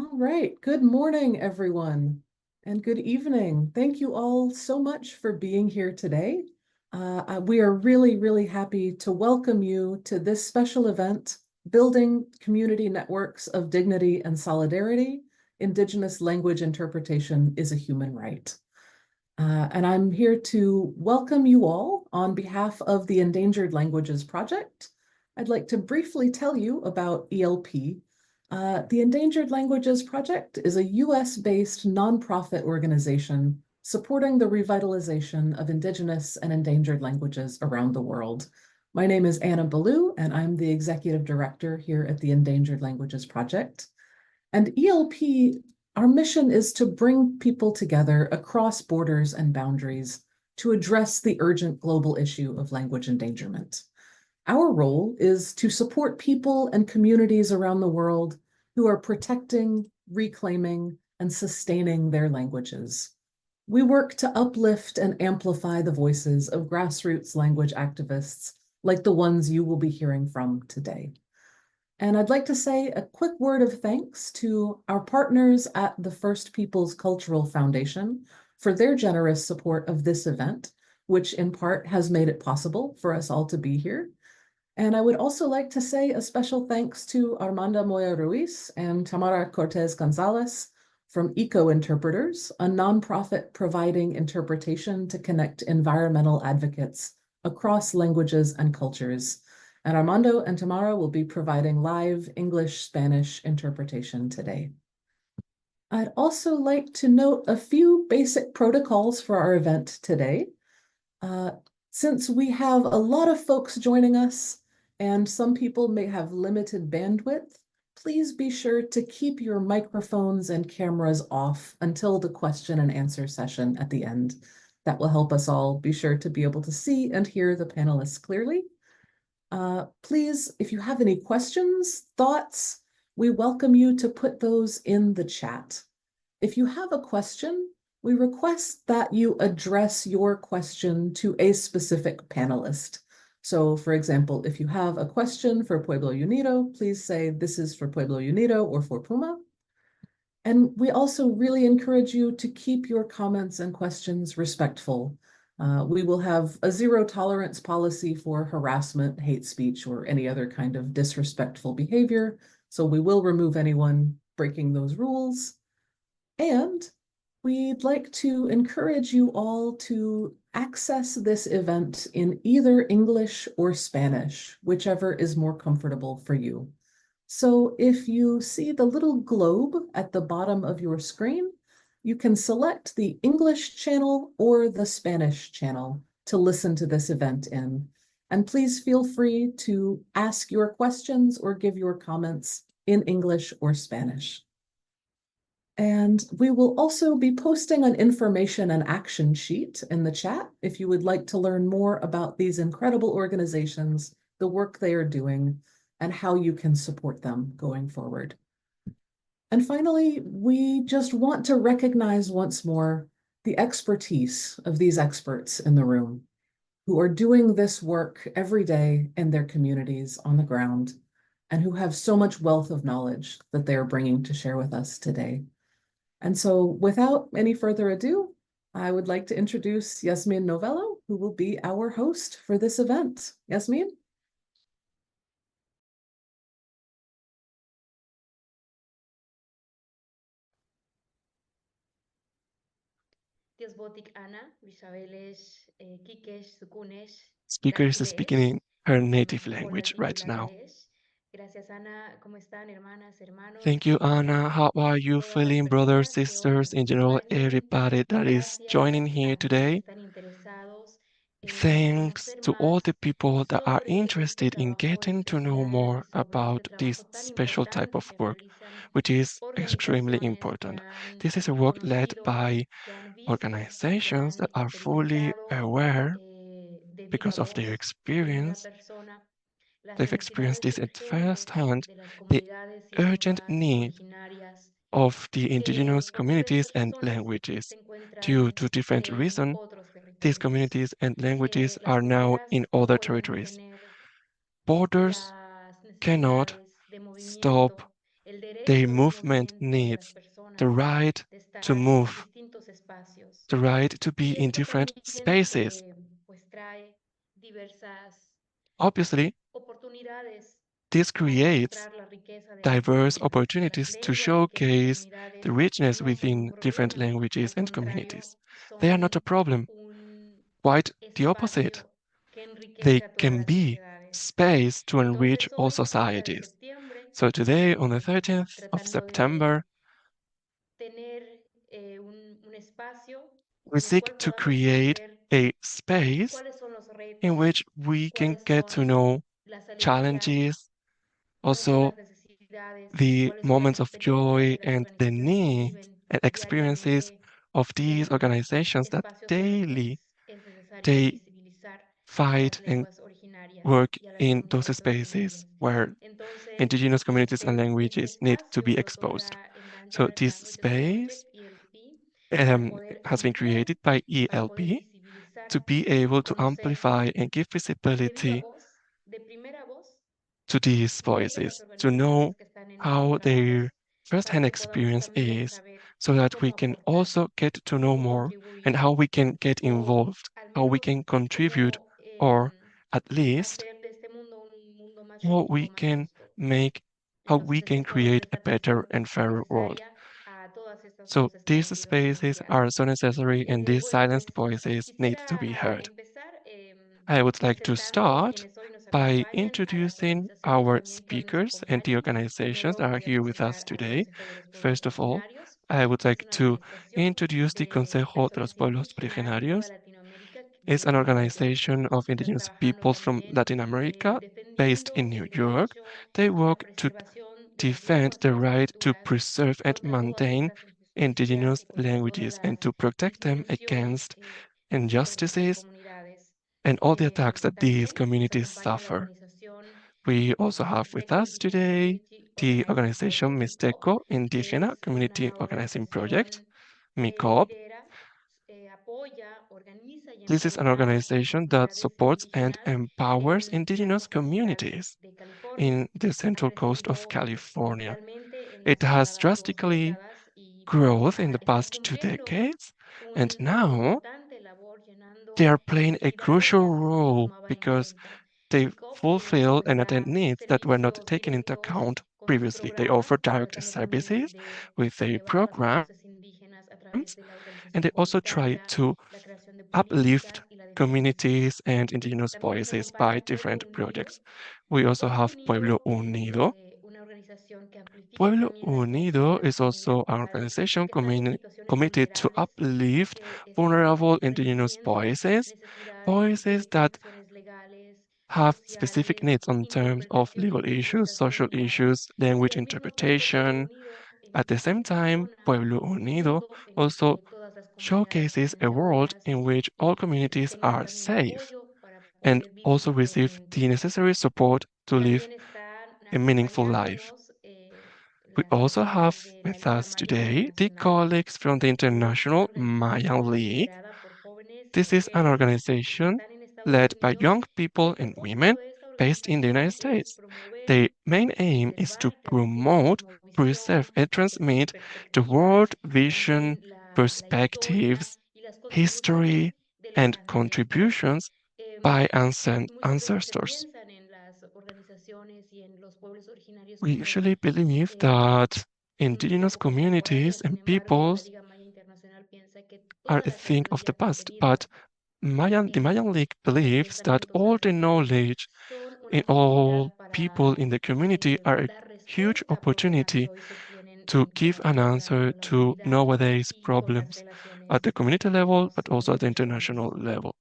All right. Good morning, everyone, and good evening. Thank you all so much for being here today. We are really, really happy to welcome you to this special event, Building Community Networks of Dignity and Solidarity, Indigenous Language Interpretation is a Human Right. And I'm here to welcome you all on behalf of the Endangered Languages Project. I'd like to briefly tell you about ELP. The Endangered Languages Project is a US-based nonprofit organization supporting the revitalization of Indigenous and endangered languages around the world. My name is Anna Ballou, and I'm the Executive Director here at the Endangered Languages Project. And ELP, our mission is to bring people together across borders and boundaries to address the urgent global issue of language endangerment. Our role is to support people and communities around the world who are protecting, reclaiming, and sustaining their languages. We work to uplift and amplify the voices of grassroots language activists like the ones you will be hearing from today. And I'd like to say a quick word of thanks to our partners at the First Peoples Cultural Foundation for their generous support of this event, which in part has made it possible for us all to be here. And I would also like to say a special thanks to Armanda Moya Ruiz and Tamara Cortez Gonzalez from Eco Interpreters, a nonprofit providing interpretation to connect environmental advocates across languages and cultures. And Armando and Tamara will be providing live English-Spanish interpretation today. I'd also like to note a few basic protocols for our event today. Since we have a lot of folks joining us, and some people may have limited bandwidth, please be sure to keep your microphones and cameras off until the question and answer session at the end. That will help us all be sure to be able to see and hear the panelists clearly. Please, if you have any questions, thoughts, we welcome you to put those in the chat. If you have a question, we request that you address your question to a specific panelist. So for example, if you have a question for Pueblo Unido, please say this is for Pueblo Unido or for Puma. And we also really encourage you to keep your comments and questions respectful. We will have a zero tolerance policy for harassment, hate speech, or any other kind of disrespectful behavior. So we will remove anyone breaking those rules. And we'd like to encourage you all to access this event in either English or Spanish, whichever is more comfortable for you. So if you see the little globe at the bottom of your screen, you can select the English channel or the Spanish channel to listen to this event in. And please feel free to ask your questions or give your comments in English or Spanish. And we will also be posting an information and action sheet in the chat if you would like to learn more about these incredible organizations, the work they are doing, and how you can support them going forward. And finally, we just want to recognize once more the expertise of these experts in the room who are doing this work every day in their communities on the ground and who have so much wealth of knowledge that they are bringing to share with us today. And so without any further ado, I would like to introduce Yazmin Novelo, who will be our host for this event. Yazmin? Speaker is speaking in her native language right now. Thank you, Anna. How are you feeling, brothers, sisters, in general, everybody that is joining here today? Thanks to all the people that are interested in getting to know more about this special type of work, which is extremely important. This is a work led by organizations that are fully aware because of their experience. They've experienced this at first hand, the urgent need of the indigenous communities and languages. Due to different reasons, these communities and languages are now in other territories. Borders cannot stop Their el movement movimiento de las needs the personas, right de to estar en move, distintos espacios. the right to be Y in esto different también spaces. pues trae diversas Obviously, oportunidades this para creates mostrar la riqueza diverse de las opportunities to lenguas y que estas showcase the comunidades richness no son un within different problema, languages al and contrario, communities. They are not a son problem, un quite the opposite. espacio que enriquece They a todas can las be sociedades. space to enrich Entonces all hoy, 30 de societies. septiembre, So today, on the 30th of tratando de September, tener un espacio we en el seek cual to podamos create conocer a space cuáles son los in retos, which we can cuáles get to son know las alegrías, challenges, cuáles son also las necesidades y the cuáles son las moments of experiencias joy de las and the organizaciones que needs viven and experiences diariamente of these en organizations that espacios en los que daily es necesario they visibilizar a las fight and lenguas originarias work y a las in those comunidades spaces originarias. where Entonces, indigenous communities and este languages need to be espacio lo exposed. tendrá So Endangered this Languages space Project, ELP, para poder has been ampliar, created by para poder ELP visibilizar to be y able to conocer amplify and give visibility de primera voz, to these de las voices, to know organizaciones que están en estos how their trabajos, para firsthand que podamos experience también is, saber so that we cómo can aportar, also get to know cómo more and contribuir how we can get o involved, al how we menos can contribute, cómo or at least hacer de este mundo un mundo más how justo, we más can justo. make, how we Entonces, can esta create a better representación and fairer world. necesaria a todas estas So voces que these han sido spaces silenciadas. are so necessary and these Bueno, silenced pues voices need to be quisiera heard. empezar I would like to presentando start quienes hoy nos by acompañan, a las introducing organizaciones our también que hoy nos speakers and the acompañan. organizations Primero that are voy a here with us presentar al today. Consejo de los Pueblos First of all, Originarios, I would que es like una to organización introduce the de Consejo de los personas Pueblos indígenas de toda Originarios. Latinoamérica It's an desde Nueva York. organization of Están indigenous trabajando peoples from también Latin America based in defendiendo New el York. derecho They a la work to preservación de las defend lenguas y the las right to culturas preserve and contra todas maintain estas injusticias indigenous y contra todas languages and las to protect them disminuciones against en contra de estas injustices comunidades. and all the attacks that these También nos communities acompaña la suffer. organización We also have with Mixteco us Indigenous today Community the Organizing organization Project, MICOP, Mixteco que Indígena es Community una Organizing Project, organización que MICOP. lidera, apoya, organiza y This is an empodera a las organization that comunidades supports and indígenas empowers en la indigenous costa central communities de California. in the Ha central coast of crecido California. exponencialmente en It las has pasadas 2 décadas drastically y growth in the está past two cumpliendo decades, and una now importante labor they llenando are playing a necesidades que crucial antes no se role tomaban en because cuenta. they MICOP fulfill and attend presta needs that were not servicios taken into directos account con sus previously. They offer programas, direct tratando también services de with their elevar las programs, voces indígenas a través de la and organización they also try comunitaria, to la creación de uplift políticas y la defensa. communities and indigenous También nos voices by acompaña Pueblo different Unido. projects. We also Pueblo have Pueblo Unido es Unido. una organización que amplifica Pueblo también las voces de Unido las is also an comunidades organization que están en situaciones committed to vulnerables y uplift que están vulnerable indigenous enfrentando voices, necesidades voices de that protecciones legales, have specific sociales, needs in terms of interpretación y legal issues, social visibilización legales. issues, Y language al mismo tiempo, Pueblo interpretation. Unido At the same time, visiona Pueblo un Unido mundo en el also que todas las comunidades showcases estén a world seguras in which all y communities tengan are también safe apoyo para and poder vivir also receive the libremente. necessary support to live También están a meaningful life. acompañándonos We las also have personas de with la us Maya today the Internacional, colleagues from the una International Mayan organización League. liderada por jóvenes y This is an mujeres que organization están en Estados led by Unidos young y people el and propósito women de esta based in the United organización es States. promover, The main aim is preservar to y transmitir la promote, cosmovisión, preserve, and las transmit the perspectivas, world vision, también la historia perspectives, y las contribuciones history, de los and ancestros. contributions by Muchas veces se ancestors. piensan en las organizaciones y en los pueblos originarios We como usually believe eh, that un indigenous poco contemporáneas, communities sin and embargo, la peoples Liga Maya Internacional piensa que are toda a la thing of the sabiduría past, contenida but the Mayan League en los believes that pensamientos all the ancestrales knowledge son una in all oportunidad people para in the community are a dar huge respuesta a problemas que opportunity hoy se tienen to give con an answer la to humanidad nowadays y con las problems at the relaciones community que level, tenemos but also con at the otros international pueblos. level.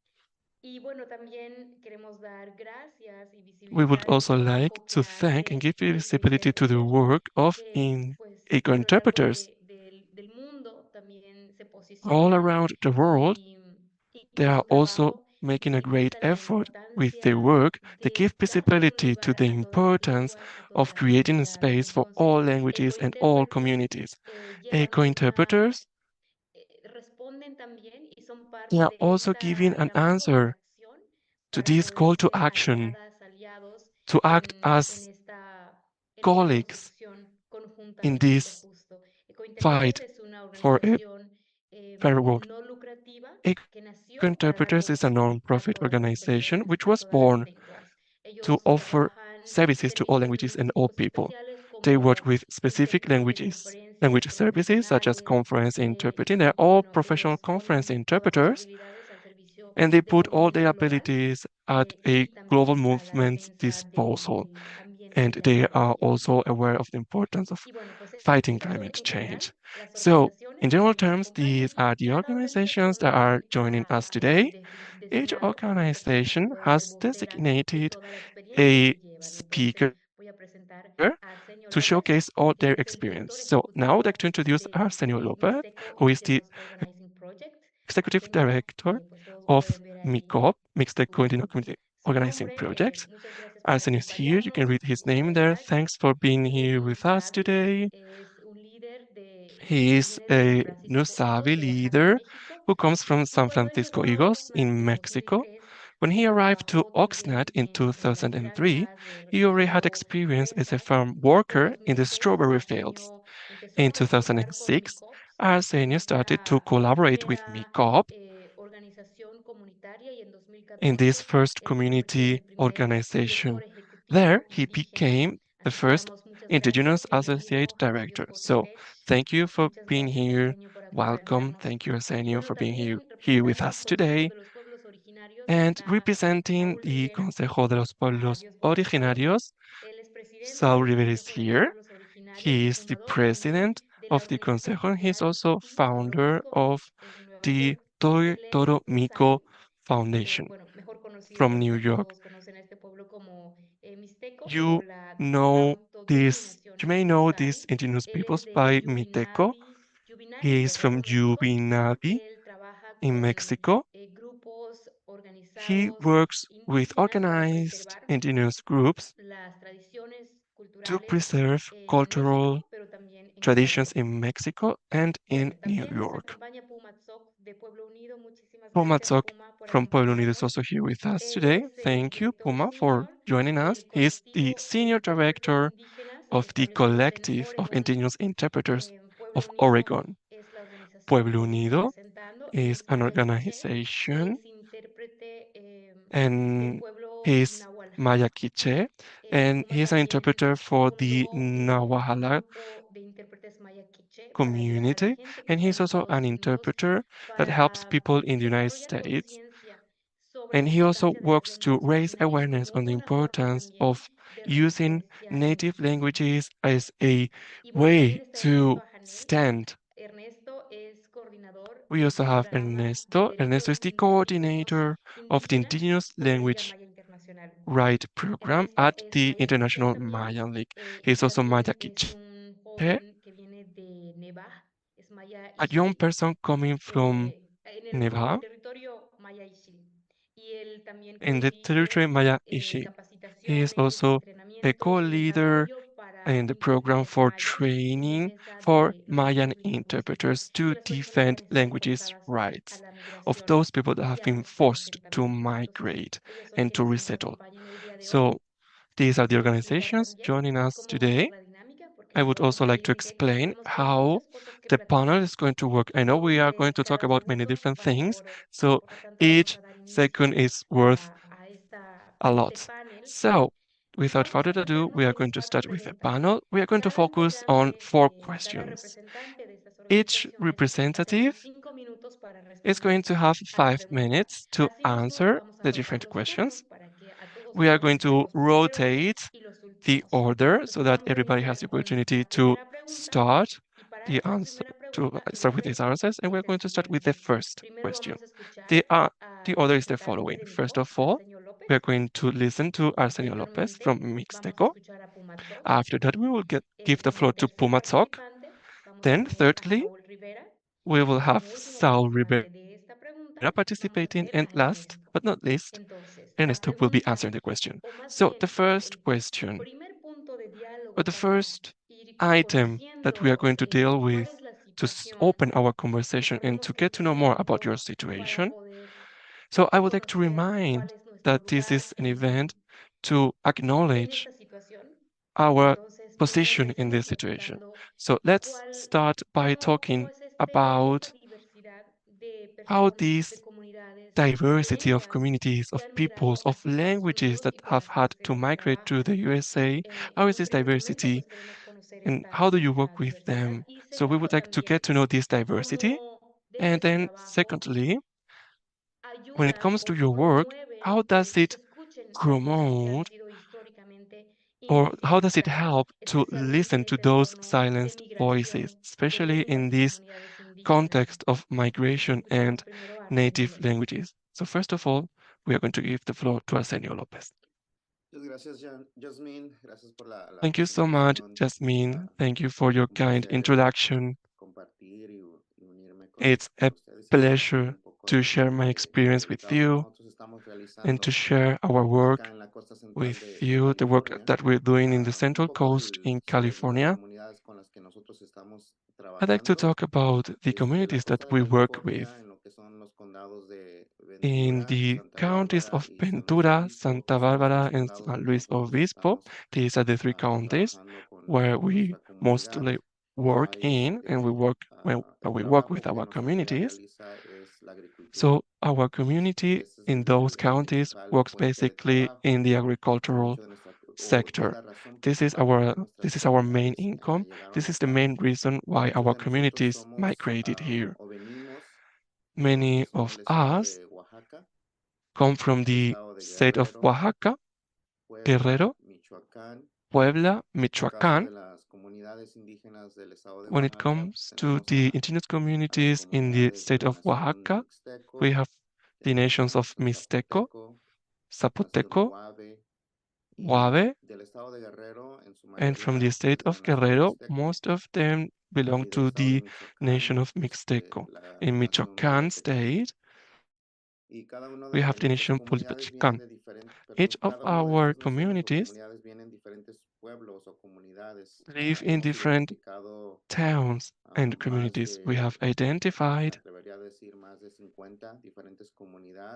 Y bueno, también queremos dar gracias y We would visibilizar el also like trabajo que to thank and hace give los visibility to the intérpretes work of que in pues eco a lo largo interpreters del mundo también se all posicionan around the world. y, y They con are su also trabajo y making a great visibilizan la effort with their importancia work. They de give darle un visibility to lugar the a todas las importance lenguas, a todas of las creating a comunidades. space for all Entonces, languages and all ecointérpretes communities. llevan Eco-interpreters, responden también y son they parte are de also giving esta an llamado a la answer acción to para this poder call to ser action, aliadas, aliados to act en as esta colleagues construcción conjunta in juntamente this justo. fight Ecointérpretes es una for a organización fair world. no lucrativa que nació para dar Eco-Interpreters is a voz a non-profit todas las organization expresiones, which a was todas las born lenguas. to Ellos offer trabajan services to all servicios languages and all lingüísticos people. especiales They work como with specific languages, conferencias language services such as internacionales conference interpreting. They're y all bueno, professional ellos conference ponen todas sus interpreters, habilidades al servicio and they de put all their comunidad global abilities at a y global también a la movement's defensa disposal. del ambiente And y la they are tecnología. also aware of the importance of Y bueno, pues fighting estas son climate en general change. las So, in organizaciones general que nos terms, these acompañan. are the Cada organizations organización that are también joining us ha today. Each designado a una persona que organization pueda ser has vocera de designated toda la experiencia a que llevan. Entonces, speaker voy a presentar a Arsenio to López. showcase all Él their es el experience. director So now I'd ejecutivo like to introduce Arsenio de Lopez, Mixteco who is the Indigenous Organizing Project. executive Arsenio, director pues todos of pueden ver ahí MICOP, Mixed Continental Community su Organizing nombre. Project. Muchas gracias por Arsenio is here. You can acompañarnos. read his Muchas name gracias, there. Agnes. Thanks for being here Y with us Yazmin today. es un líder He is viene de San a Francisco Nusavi Eagles, de Oaxaca, leader México. who comes from Y San cuando él Francisco llegó a Eagles Europa in en Mexico. 2003, When he arrived to trabajó Oxnard también in en las 2003, granjas, he already had recogiendo experience as a fresas. farm En worker in the 2006, strawberry fields. Arsenio empezó In a participar con 2006, MICOPS, Arsenio que fue started to la collaborate with primera MICOP organización comunitaria, y en in this 2014 first él se convirtió en el community primer organization. director ejecutivo There, he indígena. became the Así que first damos muchas Indigenous gracias. Associate Bienvenido, Director. Yokotl So, Tech. thank you for Muchas being gracias, here. Arsenio, por Welcome. acompañarnos. Thank you, Y Arsenio, bueno, for being también here with representando al us Consejo today. de los Pueblos Originarios And está representing Saúl the Rivera. Consejo de los Pueblos Dios buenos todos. Originarios, Él es presidente Saul del Rivera is Consejo de los here. Pueblos Originarios He y is the fundador también president de la of the Organización Consejo, and he's Mundial also sin founder Pronóstico of en Nueva the York. Él es Toro Miko Musani, Foundation bueno, mejor conocido, from New ¿verdad? York. Todos conocen a este pueblo como Mixteco o You la know you autodenominación may know these Musani. indigenous Él es peoples de by Miteco. He is Yubilani, from de México. Yubinavi Él trabaja in con Mexico. grupos He organizados works with indígenas para organized preservar indigenous groups las tradiciones to culturales preserve en cultural México, pero también en traditions Ecuador. in Mexico and in Bueno, New también nos York. acompaña Puma Tzoc de Pueblo Unido. Muchísimas Puma gracias, Tzok Puma, por from Pueblo Unido is acompañarnos. also here with us Él today. es el Thank you, director Puma, for senior joining us. del He's the colectivo senior Intérpretes director Indígenas of the establecidos en collective of Oregón. indigenous interpreters Pueblo of Unido Oregon. es la organización Pueblo que él está Unido representando. Él is es an maya quiché, organization es intérprete del and pueblo he's Nahualj. Maya Quiche, and Puma he's an también interpreter for the fundó un Nahuatl grupo de intérpretes maya quiché para ayudar a la community, gente que and está he's en also Estados an Unidos interpreter that helps para people in the United desarrollar States. conciencia sobre la And he also importancia de las works to lenguas raise originarias awareness como on the una forma importance también of de using resistencia native indígena. languages as a Y bueno, también way está Ernesto to Ajanel. stand. Ernesto es coordinador We also del have programa de Ernesto. Ernesto derechos is the lingüísticos coordinator of the indígenas Indigenous de la Liga Language Maya Internacional. Right program Ernesto at es the maya quiché International también, Mayan League. y He's also Maya también es Quiche, un a joven que viene de Neva, es maya young Ixchil, person coming from en el Neva territorio maya Ixchil. Y él también in the territory codirige Maya Ishi. He is capacitaciones, also a entrenamientos y co-leader desarrollo para in the program intérpretes for mayas en training defensa for de los Mayan derechos lingüísticos interpreters de to las personas que defend han estado languages forzadas a rights la of migración those people that y have a been los forced to asentamientos. Entonces, migrate ellos son and to quienes nos resettle. acompañan el día de hoy. So these are Les the voy a explicar organizations también joining us cómo va a ser today. la dinámica, porque I les would voy a also like to compartir que explain tenemos how muchas cosas que the panel platicar. is going to work. I know we are going Entonces, to talk cada about many minuto different vale things, oro. so Por lo tanto, vamos each a dar second inicio is worth a a este lot. panel. So, Y without vamos further a ado, we basarnos are en going to 4 start with a preguntas. panel. We are going to Cada focus on integrante, 4 cada questions. representante de estas Each organizaciones va a tener representative 5 minutos para is going responder to have a la 5 pregunta. minutes to Asimismo, answer vamos a the rotar different los turnos questions. para que a todos We nos are toque going ser to los primeros rotate y los the últimos. order so Entonces that vamos a everybody has the iniciar con opportunity la to primera pregunta, start y para the esta answer, primera to pregunta el start with these orden answers, and we're es el going to start with the siguiente. first Primero question. vamos a escuchar The, uh, the al order is the representante following. de First of MICOP, all, Arsenio we are López. going to listen to Arsenio Lopez from Posteriormente vamos a Mixteco. escuchar a Pumatzok. After that, we will give the Como floor to tercer Puma Talk. participante vamos a Then, tener a thirdly, Saúl Rivera. we will Y have como último Saul Rivera participante de esta pregunta vamos a participating. tener And a last Ernesto. but not least, Entonces, la Ernesto will be pregunta, answering the question. o más So, the bien first el question, primer punto de or diálogo the para first ir item that we are conociendo going to deal cuál with es la to situación open our que conversation and tenemos to en get to este know more about momento your para situation. poder So, I would like to conocer cuál remind es nuestro that this lugar is an event to en acknowledge esta situación. our Entonces, position in this situation. So let's start by talking about how this diversity of communities, of peoples, of languages that have had to migrate to the USA, how is this diversity and how do you work with them? So we would like to get to know this diversity. And then secondly, when it comes to your work, how does it promote or how does it help to listen to those silenced voices, especially in this context of migration and native languages? So first of all, we are going to give the floor to Arsenio Lopez. Muchas gracias, Jasmine. Gracias por la Thank you so much, presentación. Jasmine. Thank you for your Un kind placer introduction. compartir y unirme It's con a ustedes y compartir pleasure un poco to share my experience sobre el with trabajo que you nosotros estamos and to realizando share our acá work en la costa central with de you, the work California. that we're doing in the Un Central poco Coast in sobre las California. comunidades con las que nosotros estamos I'd like to trabajando. talk about the La communities that costa de we work with California en lo que son los condados de in Ventura, the Santa counties Bárbara of y San Luis Ventura, Obispo, que Santa son los Barbara, tres and condados San donde Luis nosotros Obispo. estamos These are the three counties trabajando where con we nuestra comunidad. mostly work Ahí in and we work el we work with trabajo que our nuestra comunidad communities. realiza es la agricultura. So our community Ese es in those el counties principal works fuente de basically in trabajo the y agricultural mucho de nuestra, o es sector. la razón This is principal por our qué nuestras this is our main comunidades income. llegaron This is the acá. main reason why Muchos our de nosotros communities somos migrated here. o venimos de lo que Many son of el estado us de Oaxaca, come from el the estado de state of Guerrero, Oaxaca, Puebla, Guerrero, Michoacán. Puebla, En el caso Michoacán. de las comunidades indígenas del estado de When it Oaxaca, pues comes to tenemos the a indigenous las communities in the comunidades de state la of nación Oaxaca, we mixteco, have the tenemos a nations la of nación Mixteco, zapoteco, nación Zapoteco, Huave, y Huave, del estado de Guerrero, en su and from mayoría the es state de la of nación Guerrero, mixteco, most of them belong y del to estado de the nation Michoacán, of Mixteco. la In nación Michoacán pulapechana. state, Y cada una we have de the nuestras nation comunidades vienen Pulpachcan. de diferentes, Each perdón, of cada uno de our estos núcleos o communities comunidades vienen de diferentes pueblos o comunidades. live in Hemos different identificado towns and más communities. We have me identified atrevería a decir, más de 50 diferentes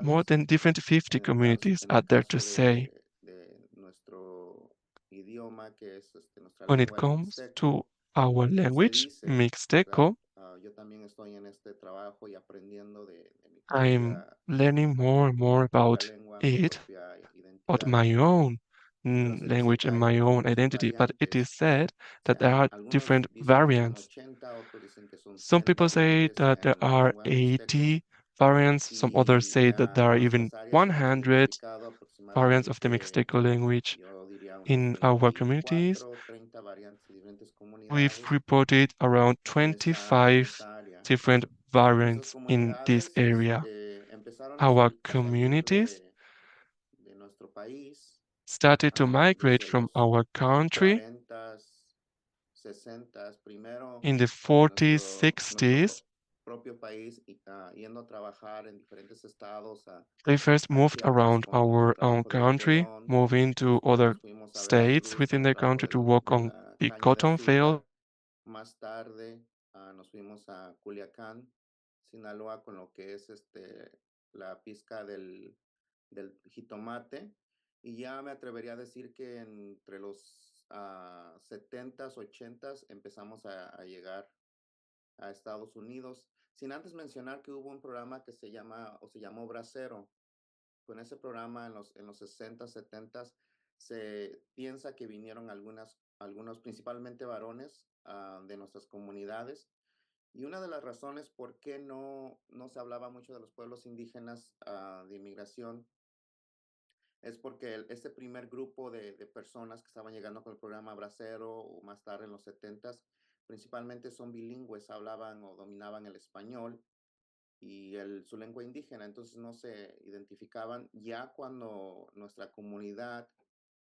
more comunidades. than different 50 communities En are el there to caso say. de nuestro idioma, que es nuestra When it lengua, el comes mixteco, to our se language, dice, ¿verdad? Mixteco, Yo también estoy en este trabajo y aprendiendo de mi I'm propia, learning more and more mi propia about lengua, mi it, propia about identidad. my own Pero se dice language que and my hay own muchas identity, but it is variantes. said O that there sea, are algunos different dicen que son variants. 80, otros dicen que son Some 100 people say variantes that there en la are lengua mixteco. 80 variants, some others Y say that there are en even nuestras áreas hemos 100 identificado variants of the aproximadamente, Mixteco language yo diría, unas in our communities. 24, 30 variantes de diferentes We've comunidades reported around en 25 esta área. different Esas variants in this comunidades area. empezaron Our a salir communities de nuestro país started to migrate desde from los our country 40, 60, primero in the en 40s, nuestro 60s. propio país, y, yendo a trabajar en diferentes estados, They first a moved Chiapas around con our own trabajo de country, algodón. moving to Después other nos fuimos a states Veracruz within con their trabajo country to work de on la the caña de cotton field. azúcar. Más tarde nos fuimos a Culiacán, Sinaloa, con lo que es la pizca del jitomate. Y ya me atrevería a decir que entre los 70s, 80s empezamos a llegar a Estados Unidos, sin antes mencionar que hubo un programa que se llamó Bracero. Con ese programa en los 60, 70 se piensa que vinieron algunos principalmente varones de nuestras comunidades. Y una de las razones por qué no se hablaba mucho de los pueblos indígenas de inmigración es porque este primer grupo de personas que estaban llegando con el programa Bracero o más tarde en los 70s, principalmente son bilingües, hablaban o dominaban el español y su lengua indígena, entonces no se identificaban. Ya cuando nuestra comunidad,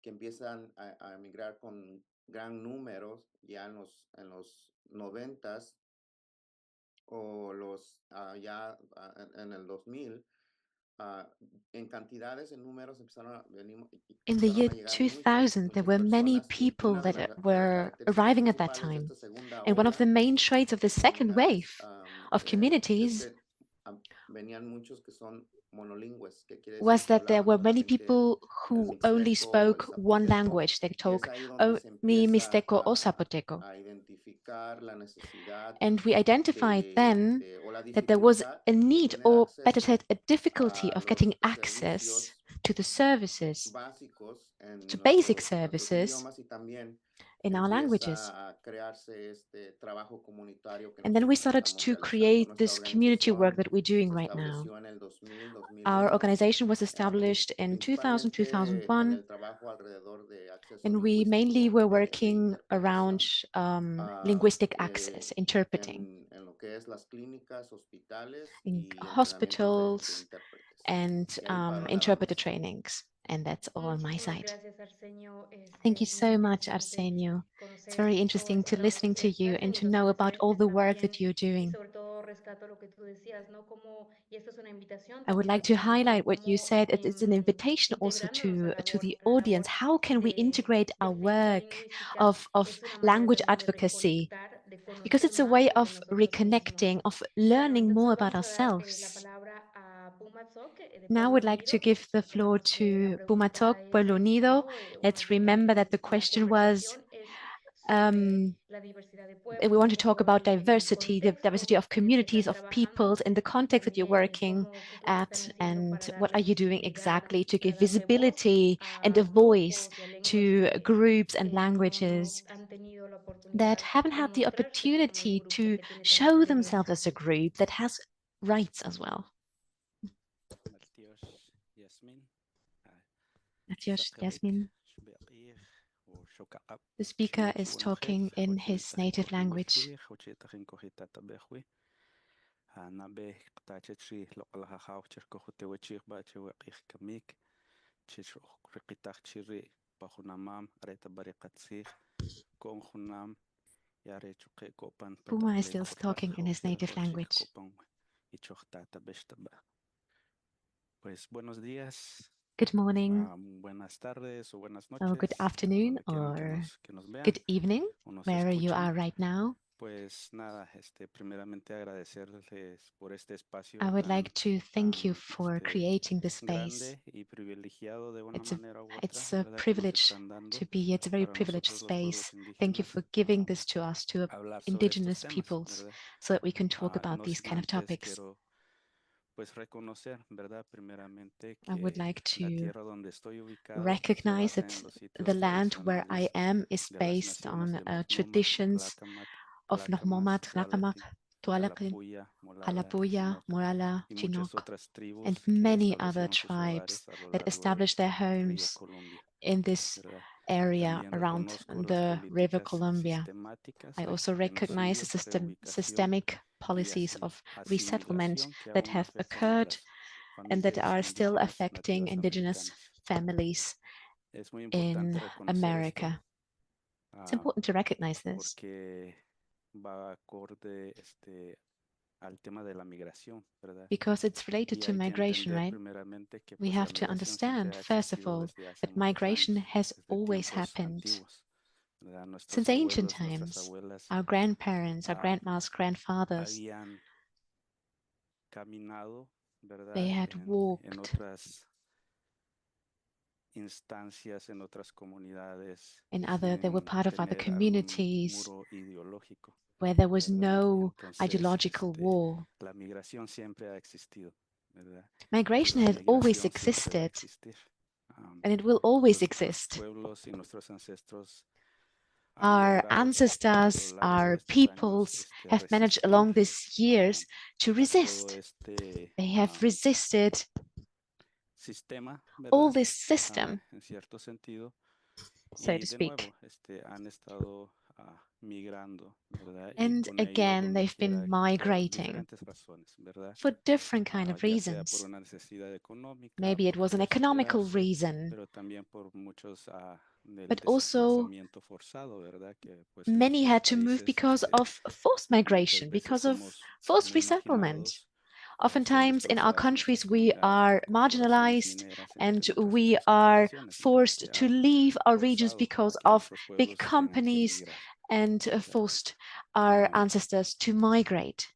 que empiezan a emigrar con gran número, ya en los 90s o ya en el 2000, en cantidades, en números, In the year empezaron a llegar 2000, there muchas were many personas, y people una de that de las were características arriving at that principales de time. esta segunda And one of the ola main traits of the de second comunidades wave of es communities que venían muchos que son monolingües, que quiere was decir que that there hablaban were many solamente people el who only mixteco o el spoke one zapoteco, language. They y es talk ahí donde se only empieza Mixteco or Zapoteco. a identificar la necesidad And we identified then o la that there was dificultad a de need, tener or better acceso said, a difficulty a of getting los access servicios to the services, básicos en to basic nuestros services idiomas, y también in our languages. empieza a crearse este trabajo comunitario que And then we nosotros started estamos to realizando. create Nuestra this community work organización that we're doing se right now. estableció en el 2000, Our 2001, organization was established in 2000, principalmente en 2001, el trabajo alrededor de acceso and we mainly lingüístico were de working around interpretación linguistic access, interpreting en lo que es las clínicas, hospitales in y entrenamientos de hospitals intérpretes. and Y ahí paro nada interpreter más. trainings. And that's all on my Muchísimas side. gracias, Arsenio. Thank you Muy so much, interesante Arsenio. It's conocer very todo interesting ese to trabajo que listening to ustedes you and hacen y to los know about all antecedentes the work también. that you're Y doing. sobre todo rescato lo que tú decías, ¿no? Como, y esto es una invitación I would también like al to público, highlight what you como said. It's an invitation also integrándonos a to the la audience. labor How can we integrate our defensa work lingüística. of Es una manera language también de advocacy? reconectar, de Because conocer it's a más way sobre of nosotros mismos. reconnecting, of Bueno, learning more entonces about vamos a dar la ourselves. palabra a Puma Tzok, de Now I Pueblo would like to Unido. give the floor Entonces, la to pregunta Pumatok, es Pueblo Unido. sencillo, o más Let's bien creo remember que that the la question was conversación es sobre um, la diversidad de we pueblos, want un to talk poco about en el diversity, the diversity contexto of en el que communities, están of trabajando, peoples, in the context that you're también working cómo, qué es lo que están at, haciendo and para what darle are you doing visibilidad, exactly to para give darle voz visibility and a a voice grupos y a lenguas to que groups and no languages han tenido la that oportunidad haven't de had the mostrarse como un opportunity grupo to que tiene show territorios. themselves as a group that has rights as well. That's yours, Yazmin. The speaker is talking in his native language. Puma is still talking in his native language. Good morning, or good afternoon, or good evening, wherever you are right now. I would like to thank you for creating this space. It's a privilege to be here. It's a very privileged space. Thank you for giving this to us, to indigenous peoples, so that we can talk about these kind of topics. I would like to recognize that the land where I am is based on traditions of Nohmomat, Rakamak, Tualaqin, Halapuya, Morala, Chinook, and many other tribes that established their homes in this area around the River Columbia. I also recognize the systemic policies of resettlement that have occurred and that are still affecting indigenous families in America. It's important to recognize this because it's related to migration, right? We have to understand, first of all, that migration has always happened. Since ancient times, our grandparents, our grandmas, grandfathers, they had walked they were part of other communities where there was no ideological war. Migration has always existed, and it will always exist. Our ancestors, our peoples have managed along these years to resist. They have resisted all this system, so to speak. And again, they've been migrating for different kind of reasons. Maybe it was an economical reason, but also many had to move because of forced migration, because of forced resettlement. Oftentimes in our countries, we are marginalized and we are forced to leave our regions because of big companies and forced our ancestors to migrate.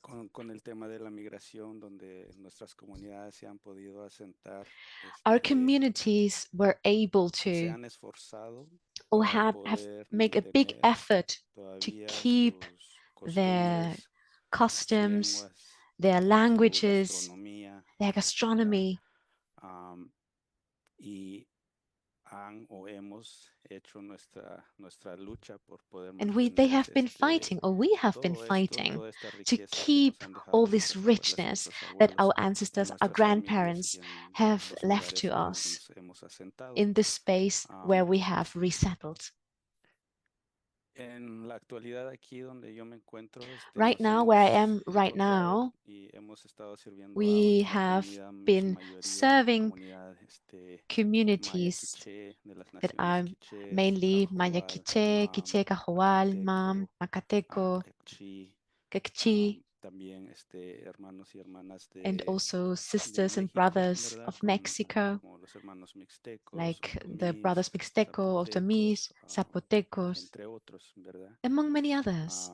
con el tema de la migración, donde nuestras comunidades se han podido asentar, our communities were able se to han esforzado or para have poder make a big mantener effort to todavía keep sus their costumbres, sus customs, lenguas, their su languages, gastronomía, their ¿verdad? gastronomy. Y han o hemos hecho nuestra lucha por poder And they mantener have been fighting, or we have been todo esto, fighting toda esta to riqueza que nos keep han dejado all this nuestros abuelos y richness nuestros that abuelos our en ancestors, our nuestras familias grandparents y en have los left lugares to en donde us nos hemos asentado. in the space where we have resettled. En la actualidad aquí donde yo me encuentro, Right nos now, where I hemos am right encontrado now, y hemos estado sirviendo a we una have comunidad en su been mayoría, serving comunidad maya communities quiché, de las that naciones are quichés, mainly Maya Cajoal, Quiché, Mam, Quiché Cajoal, Mam, Macateco, Macateco, Ecchi, Quechí, también hermanos y hermanas and also de sisters and México, brothers ¿verdad? of Mexico, Como los hermanos mixtecos, like the otomís, brothers Mixteco, Otomís, zapotecos, Zapotecos, entre otros, ¿verdad? among many others.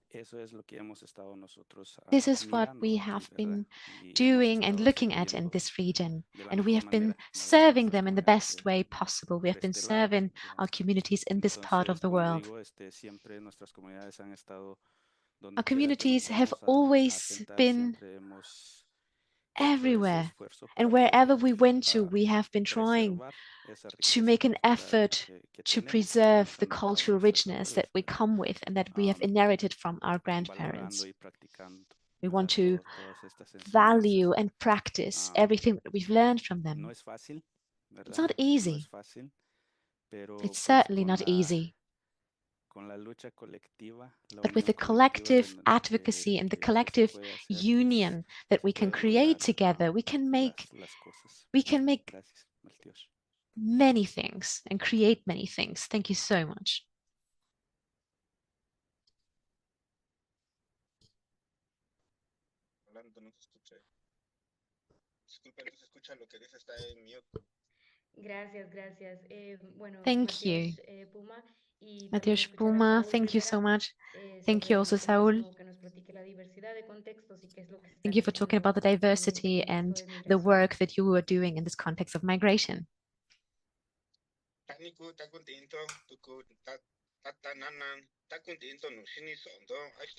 Eso es lo que hemos estado nosotros This is what mirando we aquí, have ¿verdad? been Y hemos doing and estado looking at in sirviendo this region, de la and we mejor have been manera una vez serving más a them in the comunidades best way possible. We have por been este lado, serving ¿verdad? our communities in this part of Entonces, the como world. digo, siempre nuestras comunidades han estado Our donde quiera que nos communities have vamos a always asentar, been siempre hemos hecho ese everywhere, esfuerzo and para wherever poder we went to, we have been trying preservar esa to riqueza make an cultural effort que to tenemos y que preserve nos the han dejado cultural nuestros richness that abuelos, we ¿verdad? come with and that we have inherited from our Valorando grandparents. y practicando, We want ¿verdad? to Todas estas value enseñanzas. and practice everything that we've learned from No them. es fácil, It's ¿verdad? not No es easy. fácil, pero It's pues certainly not easy. con la lucha colectiva, la But with the unión colectiva collective advocacy and the que se collective puede hacer, pues union that se we can puede lograr create together, we can make las cosas. Gracias, Maltios. many things and create many things. Thank you so much. Hablando, no se escucha. Disculpa, no se escucha lo que dice, está en mute. Gracias, gracias. Bueno, Thank you. Puma, y también Mateusz escuchar a Puma, Saúl thank you Rivera so much. Thank you sobre also, lo Saul. mismo, que nos platique la diversidad de contextos y qué es lo que Thank están you for talking haciendo about the diversity en esto and de the migración. work that you are doing in this context of migration.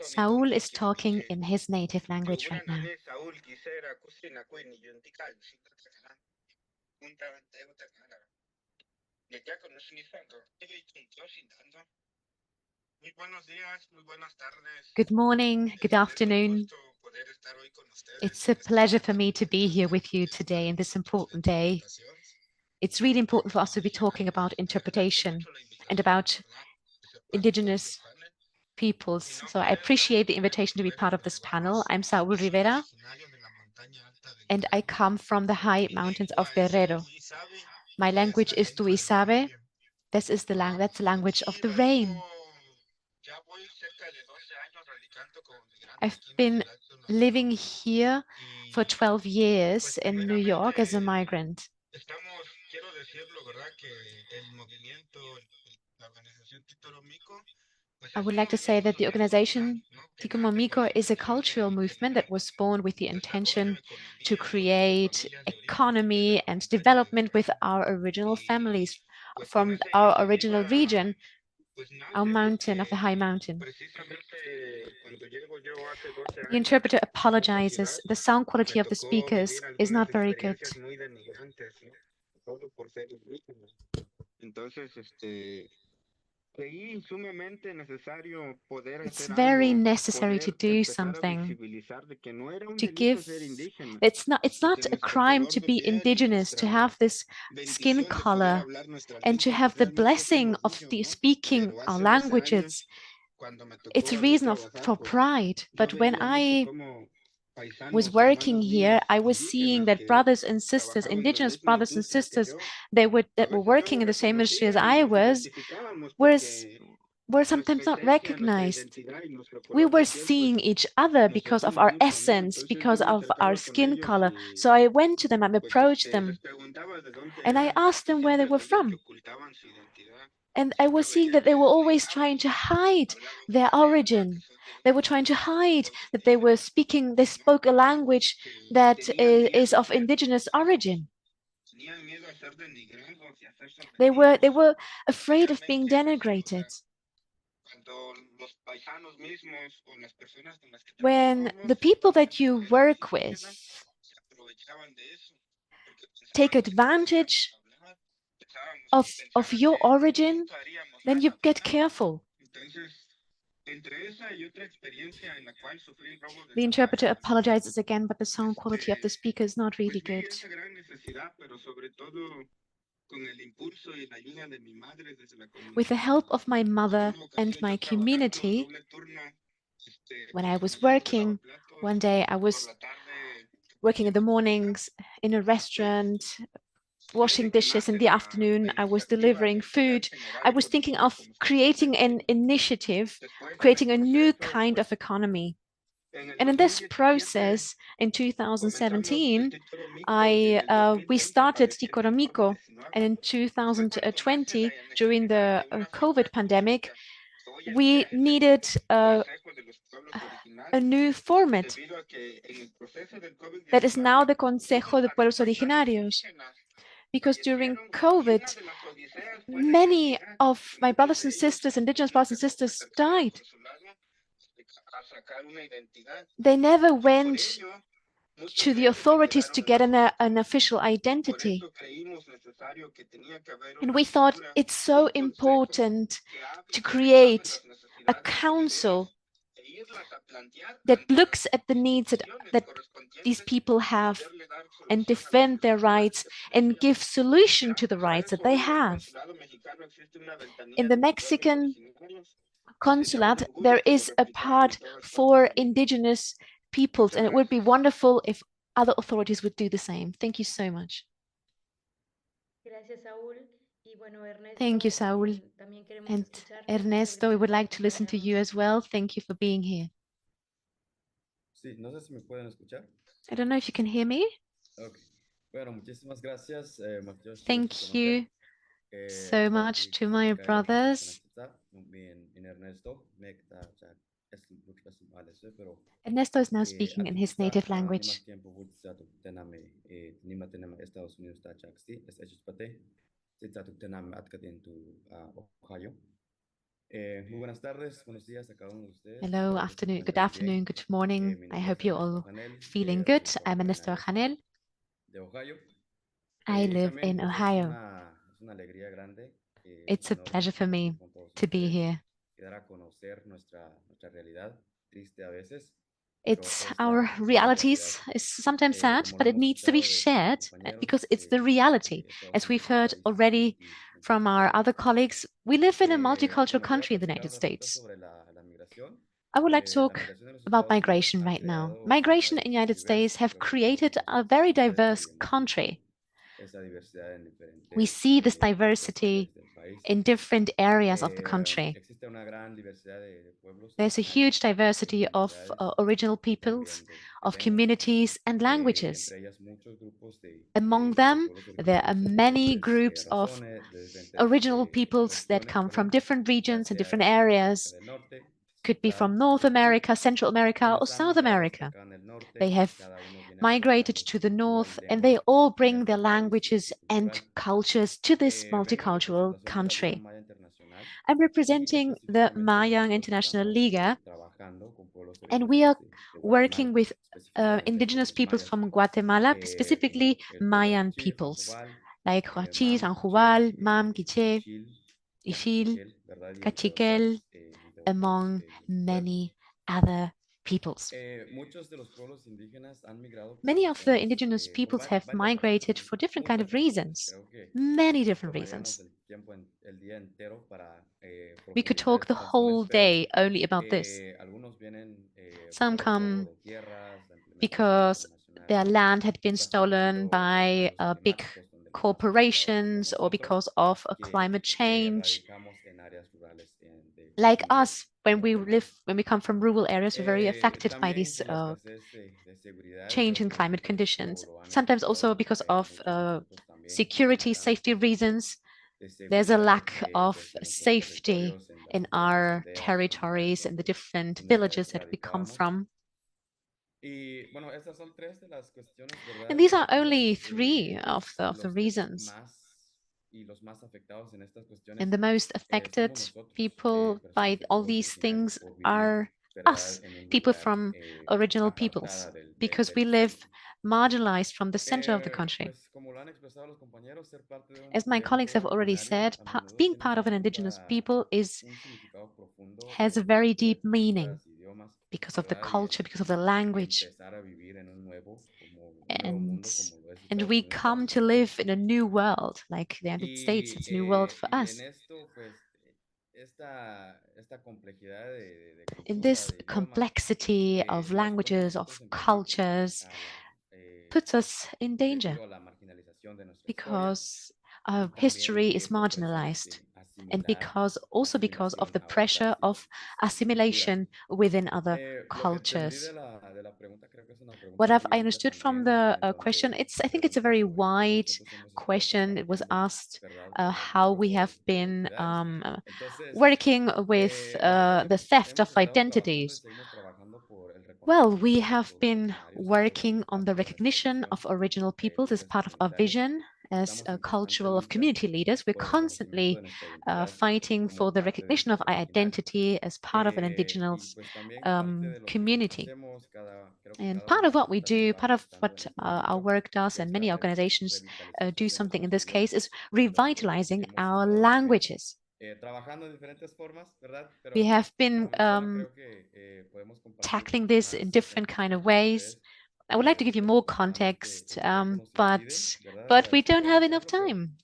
Saul is talking in his native language right now. Good morning, good afternoon. It's a pleasure for me to be here with you today in this important day. It's really important for us to be talking about interpretation and about indigenous peoples. So I appreciate the invitation to be part of this panel. I'm Saul Rivera, and I come from the high mountains of Guerrero. My language is Tuizabe. That's the language of the rain. I've been living here for 12 years in New York as a migrant. I would like to say that the organization Tikumamiko is a cultural movement that was born with the intention to create economy and development with our original families from our original region, our mountain of the high mountain. The interpreter apologizes. The sound quality of the speakers is not very good. It's very necessary to do something to give. It's not a crime to be indigenous, to have this skin color, and to have the blessing of speaking our languages. It's a reason for pride. But when I was working here, I was seeing that brothers and sisters, indigenous brothers and sisters, that were working in the same industry as I were sometimes not recognized. We were seeing each other because of our essence, because of our skin color. So I went to them, I approached them, and I asked them where they were from. And I was seeing that they were always trying to hide their origin. They were trying to hide that they spoke a language that is of indigenous origin. They were afraid of being denigrated. When the people that you work with take advantage of your origin, then you get careful. The interpreter apologizes again, but the sound quality of the speaker is not really good. With the help of my mother and my community, when I was working, one day I was working in the mornings in a restaurant, washing dishes. In the afternoon, I was delivering food. I was thinking of creating an initiative, creating a new kind of economy. And in this process, in 2017, we started Ticoromico, and in 2020, during the COVID pandemic, we needed a new format that is now the Consejo de Pueblos Originarios. Because during COVID, many of my brothers and sisters, indigenous brothers and sisters, died. They never went to the authorities to get an official identity. And we thought it's so important to create a council that looks at the needs that these people have and defend their rights and give solution to the rights that they have. In the Mexican consulate, there is a part for indigenous peoples, and it would be wonderful if other authorities would do the same. Thank you so much. Thank you, Saul. And Ernesto, we would like to listen to you as well. Thank you for being here. Sí, no sé si me pueden escuchar. I don't know if you can hear me. Okay. Bueno, muchísimas gracias. Thank you so much to my brothers. Ernesto is now speaking in his native language. Hello, afternoon, good afternoon, good morning. I hope you're all feeling good. I'm Ernesto Janel. I live in Ohio. It's a pleasure for me to be here. It's our realities. It's sometimes sad, but it needs to be shared because it's the reality. As we've heard already from our other colleagues, we live in a multicultural country in the United States. I would like to talk about migration right now. Migration in the United States have created a very diverse country. We see this diversity in different areas of the country. There's a huge diversity of original peoples, of communities and languages. Among them, there are many groups of original peoples that come from different regions and different areas. Could be from North America, Central America, or South America. They have migrated to the north, and they all bring their languages and cultures to this multicultural country. I'm representing the Mayan International Liga, and we are working with indigenous peoples from Guatemala, specifically Mayan peoples, like Huachi, Sanjubal, Mam, Quiché, Ixil, Cachiquel, among many other peoples. Many of the indigenous peoples have migrated for different kind of reasons, many different reasons. We could talk the whole day only about this. Some come because their land had been stolen by big corporations or because of a climate change. Like us, when we come from rural areas, we're very affected by this change in climate conditions. Sometimes also because of security, safety reasons. There's a seguridad, lack of pues, en nuestros safety territorios, en las in diferentes our aldeas, territories, in the comunidades different donde villages that we come radicamos. from. Y bueno, estas son tres de las cuestiones, ¿verdad? And these are Negativas, only three of the los que reasons. más y los más afectados en estas And cuestiones the most somos affected nosotros, people by personas de all color these originario, things por vivir, are ¿verdad? us, En un people lugar from original peoples, apartada because del we live centro. marginalized from the center of the country. Pues como lo han expresado los compañeros, ser parte de un As my colleagues have pueblo already originario said, a menudo being tiene part of an también indigenous para people un significado profundo has a por very parte de deep meaning culturas, idiomas, because of the ¿verdad? Y culture, el because of the language. empezar a vivir en un nuevo And, mundo como lo es and Estados we Unidos para come to nosotros. live in a new world, like the United States, it's a new world for Y us. en esto, pues, esta complejidad de In cultura, this de idiomas, complexity of nos pone a languages, nosotros of en peligro cultures, a la, puts us in danger debido a la marginalización de nuestra historia because y our también history is por presión marginalized, and because also because of asimilación the a pressure otras of culturas. assimilation within other Lo que entendí cultures. de la pregunta, creo que es una pregunta What muy have I amplia understood from también, the en question, donde I think it's a pregunta very sobre cómo wide nosotros hemos estado question. It was combatiendo, asked ¿verdad? how Nuestras we have been identidades. Entonces, working with nosotros the theft hemos of estado trabajando y identities. seguimos trabajando por el Well, we reconocimiento de have nuestros been originarios y por working el on the impacto de nuestra recognition visión of original de peoples as líderes part of our comunitarios. vision as Estamos a en constante cultural of lucha community leaders. We're por el reconocimiento constantly de nuestra identidad fighting como for the parte del recognition of pueblo our originario. identity as part of an Y indigenous pues también parte de lo que community. hacemos, creo que And cada part of what we organización también do, va part of manifestando en what este our ámbito, work does, and es la many organizations do revitalización de something in nuestros this case, idiomas, is lo que revitalizing hemos our estado también languages. trabajando de diferentes formas, ¿verdad? We Pero have para been Venezuela creo que podemos compartir tackling this in más different kind ejemplos of con ways. ustedes. I would like to give you more Desafortunadamente context, el tiempo nos impide, but ¿verdad? we don't have enough Exponenciarlo, pero time.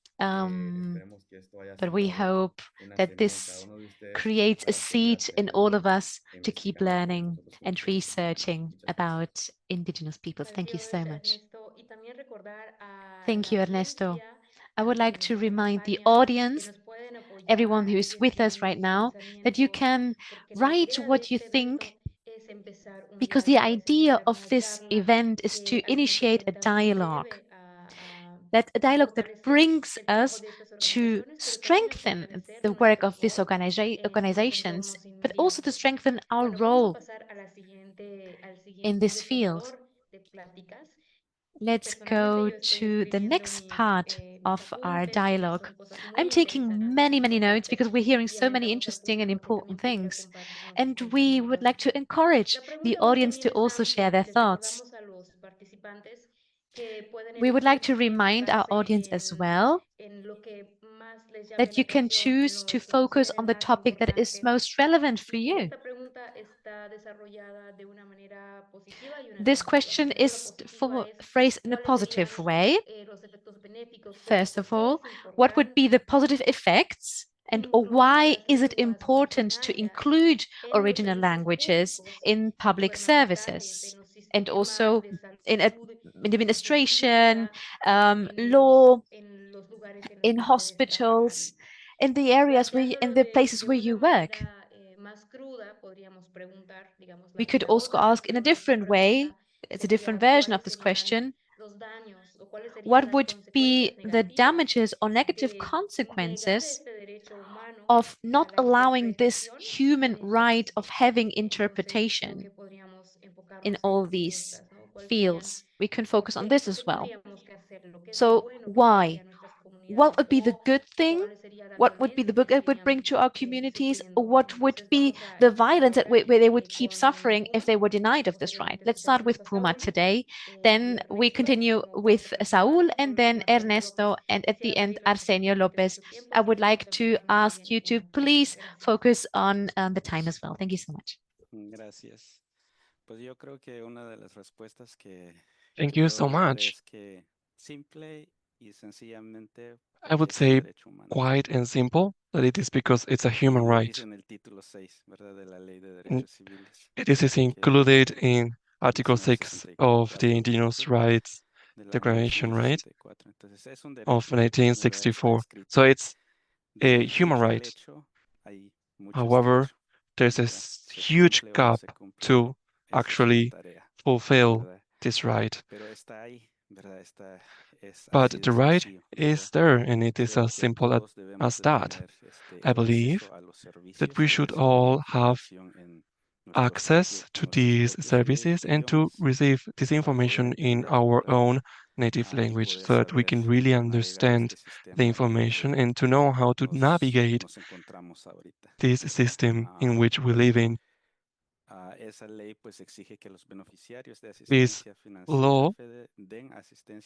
esperemos que esto haya But we sembrado hope una that semilla en cada this uno de ustedes creates a para seguir seed in all of aprendiendo us e to keep investigando sobre learning nosotros como and pueblos originarios. researching Muchas gracias. about indigenous peoples. Thank you so Gracias, much. Ernesto. Y también recordar a Thank la you, Ernesto. audiencia, I a would like quienes to nos remind the acompañan, que audience, nos pueden everyone apoyar who a is ir with us right escribiendo sus now, that you pensamientos, can porque la write idea de what you este evento think, es empezar un because the diálogo, es idea empezar of una this charla event is que to al fin de initiate a cuentas nos dialogue, lleve that a a dialogue that fortalecer brings el trabajo us de estas to organizaciones, pero también a strengthen fortalecer the work nuestra of these voz en sus organizations, entornos but also to inmediatos. strengthen our Bueno, vamos a role pasar al in siguiente this field. detonador de pláticas. Y Let's personalmente go yo estoy to the escribiendo next part mis of our apuntes porque dialogue. son cosas muy I'm taking interesantes, many, muy many notes importantes because we're hearing y so many alentamos al interesting and público a que important también pudiera things. compartir sus And we would pensamientos. like to encourage La the pregunta de hoy audience también to es also share amplia. their Les thoughts. recordamos a los participantes que pueden We would like elegir to remind our enfocarse audience as well en lo que más les llame that la you can atención, en choose lo to que focus consideren on the más topic that is importante. most relevant for Y you. esta pregunta está desarrollada de una manera positiva y una This negativa. question Primero, la is positiva es phrased in a cuáles positive serían way. los efectos benéficos, pero First por of qué all, es what would be the importante positive effects and or incluir a why las is it lenguas important to originarias include en los original servicios languages públicos in y public gubernamentales, en services los and sistemas also de in, salud, in en administration, justicia, law, en los lugares en los in que ustedes trabajan? hospitals, in the areas where in Planteándolo the places de where una you work? manera más cruda, podríamos preguntar, digamos, We could la also otra ask in a versión de esta different way, pregunta it's a sería, different bueno, version of ¿cuáles this serían question. los daños o cuáles serían What las would be consecuencias the negativas damages or negative de negar consequences este derecho humano of a not la allowing this interpretación human en estos right of sistemas? having Entonces, creo interpretation que podríamos in enfocarnos a all las these siguientes, ¿no? ¿Cuáles serían, fields? We can focus on this por qué as well. tendríamos que hacerlo? ¿Qué es lo So bueno que traería why? a nuestras What comunidades? would be the ¿O good thing? cuál sería la What would be the violencia book que it would bring verían to our communities? Or sufriendo? what would Entonces be vamos a the empezar violence that ahora where they would keep con suffering if Puma they were denied y of this right? posteriormente Let's start escucharemos with a Puma Saúl today. y Then we Ernesto continue como with cuarto Saul and participante. then Como siempre, Ernesto, pues and at the quisiera end, pedirles que se Arsenio enfoquen en Lopez. su tiempo I para would que nos like to enfoquemos ask también you en to Puma. please Gracias. focus on the time as well. Thank you so much. Gracias. Pues yo creo que una de las respuestas Thank que you puedo so dar much. es que simple y sencillamente I would porque es un say derecho humano. quite and simple that it is because it's a human Como right. dice en el título 6, ¿verdad? De la Ley de And Derechos Civiles, this is que es included in Article 6 of the 1964 Indigenous Rights del año Declaration, right, 1964. Entonces es un of derecho, ¿verdad? Está 1964. So escrito. it's a Donde human está el right. hecho, hay mucho However, estrecho, there's a ¿verdad? Se huge cumple o no gap se cumple, to esa es una actually tarea, fulfill ¿verdad? this right. Pero está ahí, But the right is there, and it is as simple as that. I believe that we should all have access to these services and to receive this information in our own native language so that we can really understand the information and to know how to navigate this system in which we live in. This law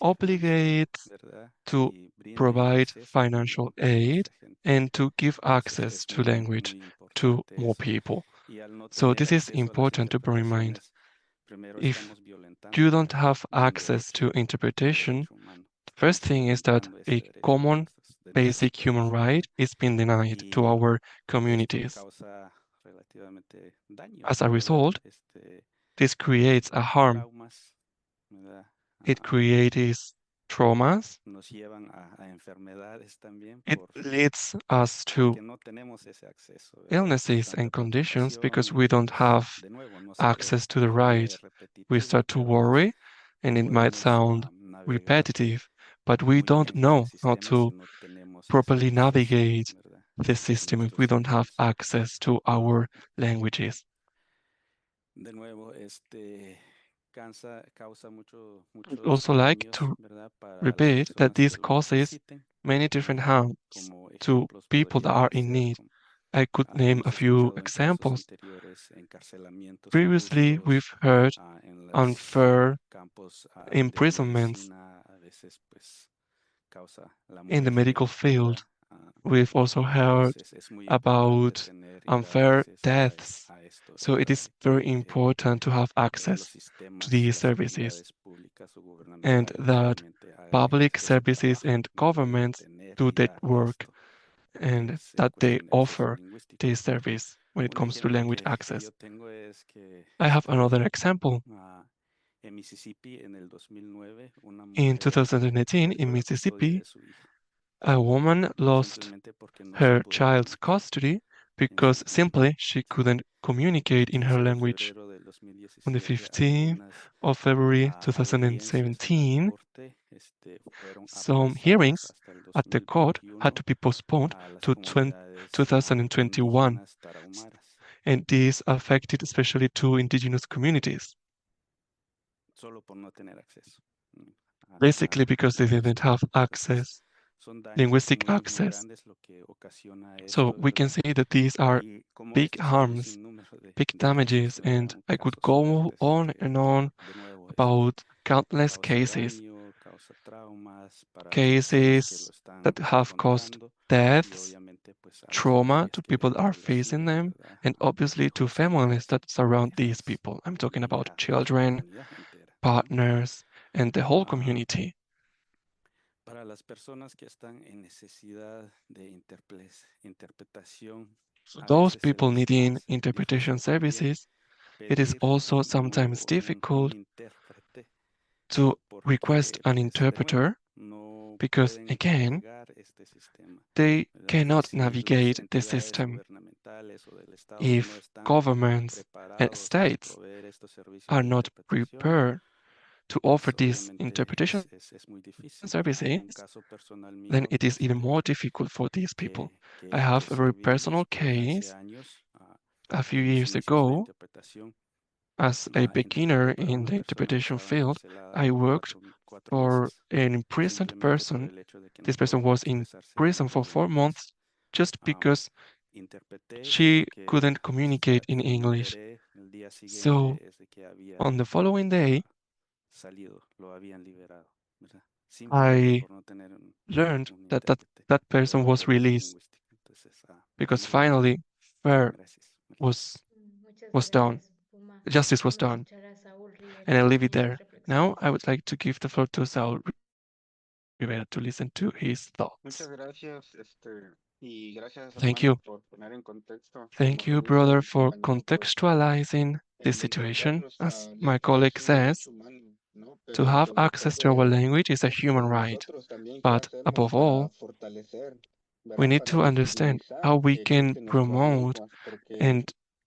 obligates to provide financial aid and to give access to language to more people. So this is important to bear in mind. If you don't have access to interpretation, the first thing is that a common basic human right is being denied to our communities. As a result, this creates a harm. It creates traumas. It leads us to illnesses and conditions because we don't have access to the right. We start to worry, and it might sound repetitive, but we don't know how to properly navigate the system if we don't have access to our languages. I'd also like to repeat that this causes many different harms to people that are in need. I could name a few examples. Previously, we've heard unfair imprisonments in the medical field. We've also heard about unfair deaths. So it is very important to have access to these services and that public services and governments do that work and that they offer this service when it comes to language access. I have another example. In 2018, in Mississippi, a woman lost her child's custody because simply she couldn't communicate in her language. On the 15th of February 2017, some hearings at the court had to be postponed to 2021, and this affected especially two indigenous communities. Basically because they didn't have access, linguistic access. So we can say that these are big harms, big damages, and I could go on and on about countless cases that have caused deaths, trauma to people that are facing them, and obviously to families that surround these people. I'm talking about children, partners, and the whole community. For those people needing interpretation services, it is also sometimes difficult to request an interpreter because, again, they cannot navigate the system. If governments and states are not prepared to offer these interpretation services, then it is even more difficult for these people. I have a very personal case. A few years ago, as a beginner in the interpretation field, I worked for an imprisoned person. This person was in prison for 4 months just because she couldn't communicate in English. So on the following day, I learned that person was released because finally fair was Muchas done. gracias, Puma. Justice was Vamos a done. escuchar a Saúl And I Rivera leave it con there. su reflexión. Now I would like to give the floor to Saul Rivera to listen to his thoughts. Muchas gracias, y gracias, Thank hermano, you. por poner en contexto, Thank como lo you, dice brother, mi for compañero, pues contextualizing the el interpretar situation. As nuestra my lengua colleague es un says, derecho humano, ¿no? to Pero have sobre access to todo our es language is a human de right. nosotros también qué But hacemos above para all, fortalecer, we ¿verdad? need Para to understand visibilizar how we que can existe nuestra promote lengua, porque and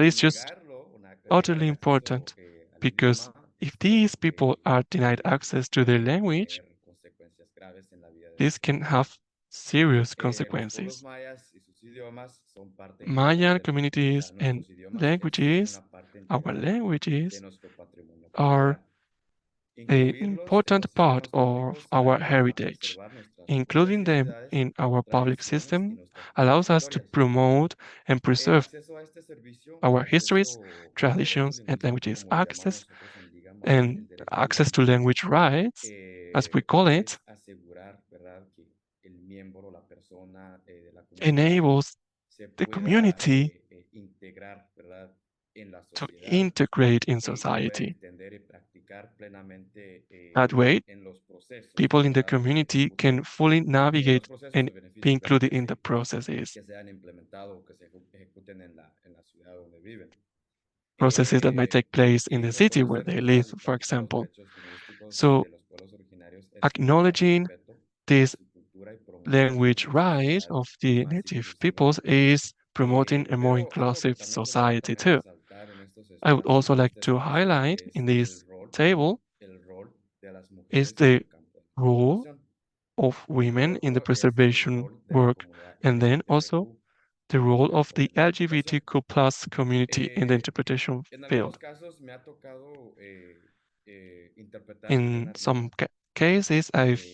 that is just utterly important because If these people are denied access to their language, tener consecuencias graves en la vida de this sus can familias. have serious Los pueblos consequences. mayas y sus idiomas son parte integral Mayan del, o sea, communities and nuestros idiomas son languages, una parte our integral de languages, nuestro patrimonio are cultural. an Incluirlos en los important part sistemas of públicos our ayuda a heritage. preservar nuestras propias Including them identidades, in our public tradiciones y system nuestras propias allows us to historias. promote and El preserve acceso a este servicio our o histories, acceso al derecho traditions, and lingüístico, languages como le llamamos access, nosotros en Liga Maya, el and derecho access to lingüístico, language rights, as we call it, es asegurar, ¿verdad?, que el miembro, la persona de la comunidad enables se the pueda community integrar, ¿verdad?, en la to sociedad integrate in y pueda society. entender y practicar plenamente That way, en los procesos, people in the ¿verdad?, que se community can ejecuten, fully en los navigate procesos and de be beneficios, ¿verdad?, included in the processes, que sean implementados o que se ejecuten en la ciudad donde viven. processes that might take place in Y the city where reconocer, they ¿verdad?, live, y for practicar los example. derechos lingüísticos So, de los pueblos originarios es fomentar acknowledging respeto a this su cultura y promover language una right sociedad of the más native inclusiva. peoples is promoting a more Pero algo que inclusive también queremos society también too. resaltar en estos I would espacios, also en like este to espacio, highlight in es this table el rol de las is mujeres en the el campo de la role conservación. of Y women in the otro es el preservation rol de la work, comunidad and then also LGTBQ the en los role of campos the de la interpretación. LGBTQ plus community in the Eh, interpretation en field. algunos casos me ha tocado interpretar una In some hermana cases, I've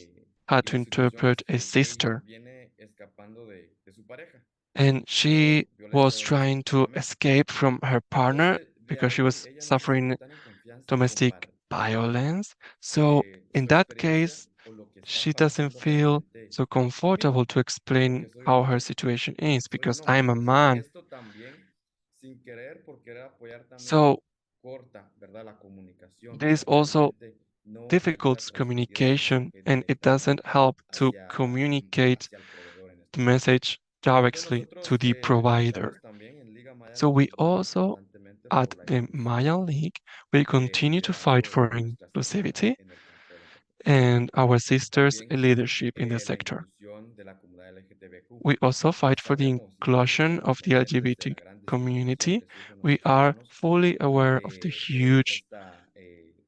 had y to la situación interpret es a que ella sister, viene escapando de su pareja and por she violencia was trying to doméstica. escape from her partner Entonces, de because she ahí was ella no se suffering siente tan en confianza y domestic comparte violence. So in su that experiencia case, o lo que está she doesn't pasando feel realmente so comfortable conmigo, to explain porque soy un how her hombre, situation is soy un because hombre. I'm a Entonces, man. esto también, sin querer, por querer apoyar también, So corta, ¿verdad?, la comunicación this y also realmente no ayuda a difficults transmitir el communication mensaje and it directamente doesn't help to hacia, communicate hacia el proveedor en the este caso. message Entonces directly to nosotros the provider. luchamos también en Liga Maya, So nos we luchamos also constantemente at por la the Maya inclusión League will de continue to fight liderazgo for de nuestras hermanas inclusivity en el campo de la interpretación. and our sisters' También leadership in the la sector. inclusión de la comunidad LGTBQ. We also fight for the Sabemos y inclusion somos of the conscientes de LGBT la gran discriminación community. que sufren We nuestros are hermanos fully aware of the ante huge esta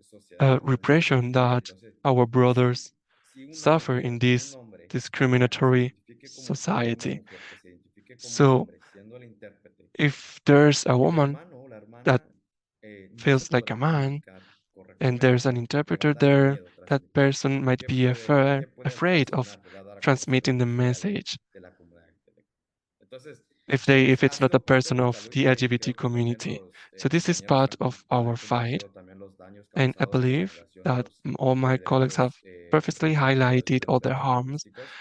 sociedad, ¿verdad?, en la que repression vivimos. that Entonces, our brothers si una suffer in mujer o un this hombre, ¿verdad?, que se discriminatory identifique como una society. mujer, que se identifique como un So hombre, siendo el intérprete, if there's a el woman hermano o la that hermana no se feels like a podrá man comunicar and there's correctamente an o va a interpreter dar there, miedo that transmitir. person might be afraid, ¿Qué puede afraid of ocasionar, verdad?, dar a conocer transmitting the las ideales message de la comunidad LGTB. Entonces, if ha it's not a sido parte de person nuestra of the lucha y LGBT creo que también community. los So this is compañeros part of han our fight, compartido también los daños and I causados por believe violación that all my de colleagues have derechos perfectly reconocidos y highlighted de los all the derechos harms lingüísticos,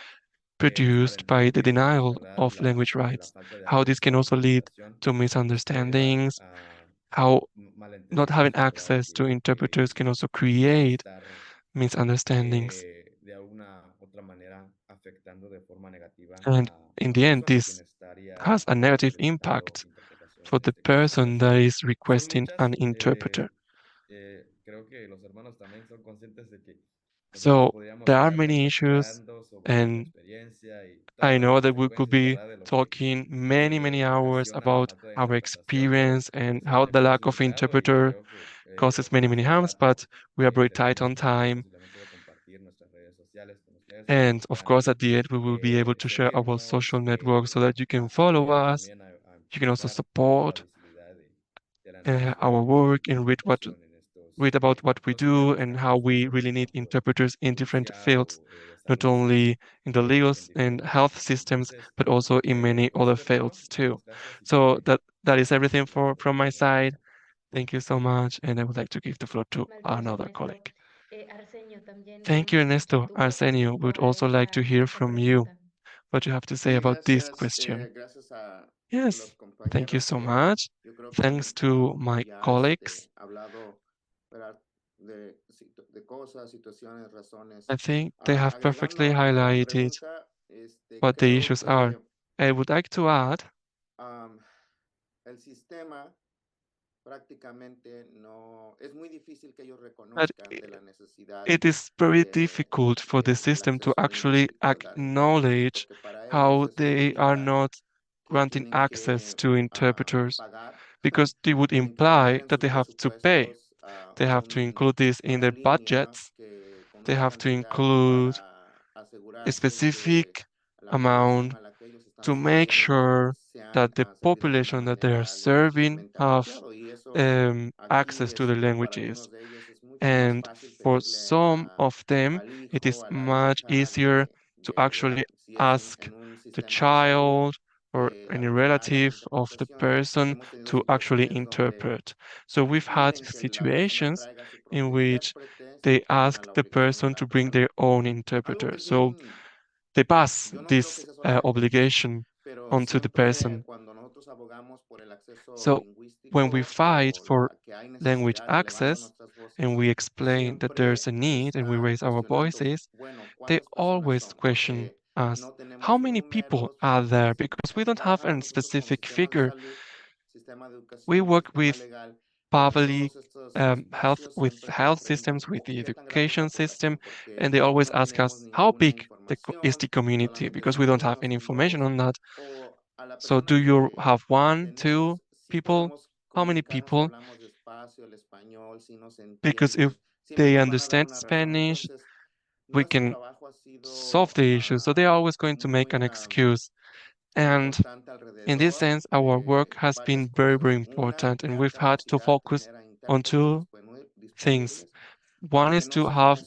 produced saben by muy the bien, denial ¿verdad?, of language la rights, falta de how this acceso can a la also lead interpretación to puede dar misunderstandings, a how not having malentendidos, ¿verdad?, access to interpreters can also pueden create estar misunderstandings. de alguna otra manera afectando de forma negativa And in a the la end, persona quien this estaría has a negative solicitando impact interpretación for en the este caso. person that Entonces, is son requesting an luchas. interpreter. Creo que los hermanos también son conscientes de que nosotros So podríamos there are quedarnos many issues, platicando sobre nuestra and experiencia y todas I las know that we could consecuencias, be ¿verdad?, de lo que talking many, many hours ocasiona la about falta de our interpretación, pero experience and es un how the tema lack of insuperable y interpreter creo que causes many, many este harms, rato but we are very tight tenemos on la time. posiblemente de compartir nuestras redes sociales con ustedes para que And of puedan course, at the end, we will be able to share our social seguirnos, networks so that you can follow apoyar us. también a You can also impulsar la support visibilidad de la necesidad our de work and interpretación en read about what we estos do temas and tan how we costosos en really el need campo interpreters in different judicial fields, o de not salud only in the legal en and diferentes health ámbitos. systems, Entonces, but also in many pues other sí, hermano, fields too. muchas gracias y So que that is sigamos everything from my adelante en la side. lucha. Thank you so much, and I would like to give the floor to Maldito another maestro. colleague. Arsenio, también Thank you, queremos escuchar Ernesto. tu voz Arsenio, we would con also like to hear esta from you pregunta. what you have to say Sí, about this gracias. question. Gracias a los Yes, thank you compañeros so que much. yo creo que Thanks han to my ya colleagues. hablado, ¿verdad?, de cosas, situaciones, razones. I think they have perfectly Agregando a la highlighted pregunta, what the creo issues are. que I would like to add el sistema prácticamente no, es muy difícil que ellos that reconozcan de la necesidad it is very difficult for the del system to acceso actually lingüístico, ¿verdad? Entonces, acknowledge porque para ellos how eso they are implica not que granting tienen access que to interpreters, pagar, because they would tienen que poner imply en that sus they have to pay. presupuestos They have to include this in their budgets. They have to include a specific amount to make sure that the population that they are serving have access to the languages. And for some of them, it is much easier to actually ask the child or any relative of the person to actually interpret. So we've had situations in which they ask the person to bring their own interpreter. So they pass this obligation onto the person. So when we fight for language access and we explain that there's a need and we raise our voices, they always question us, how many people are there? Because we don't have a specific figure. We work with public with health systems, with the education system, and they always ask us how big is the community, because we don't have any information on that. So do you have one, two people? How many people? Because if they understand Spanish, we can solve the issue. So they're always going to make an excuse. And in this sense, our work has been very, very important, and we've had to focus on two things. One is to have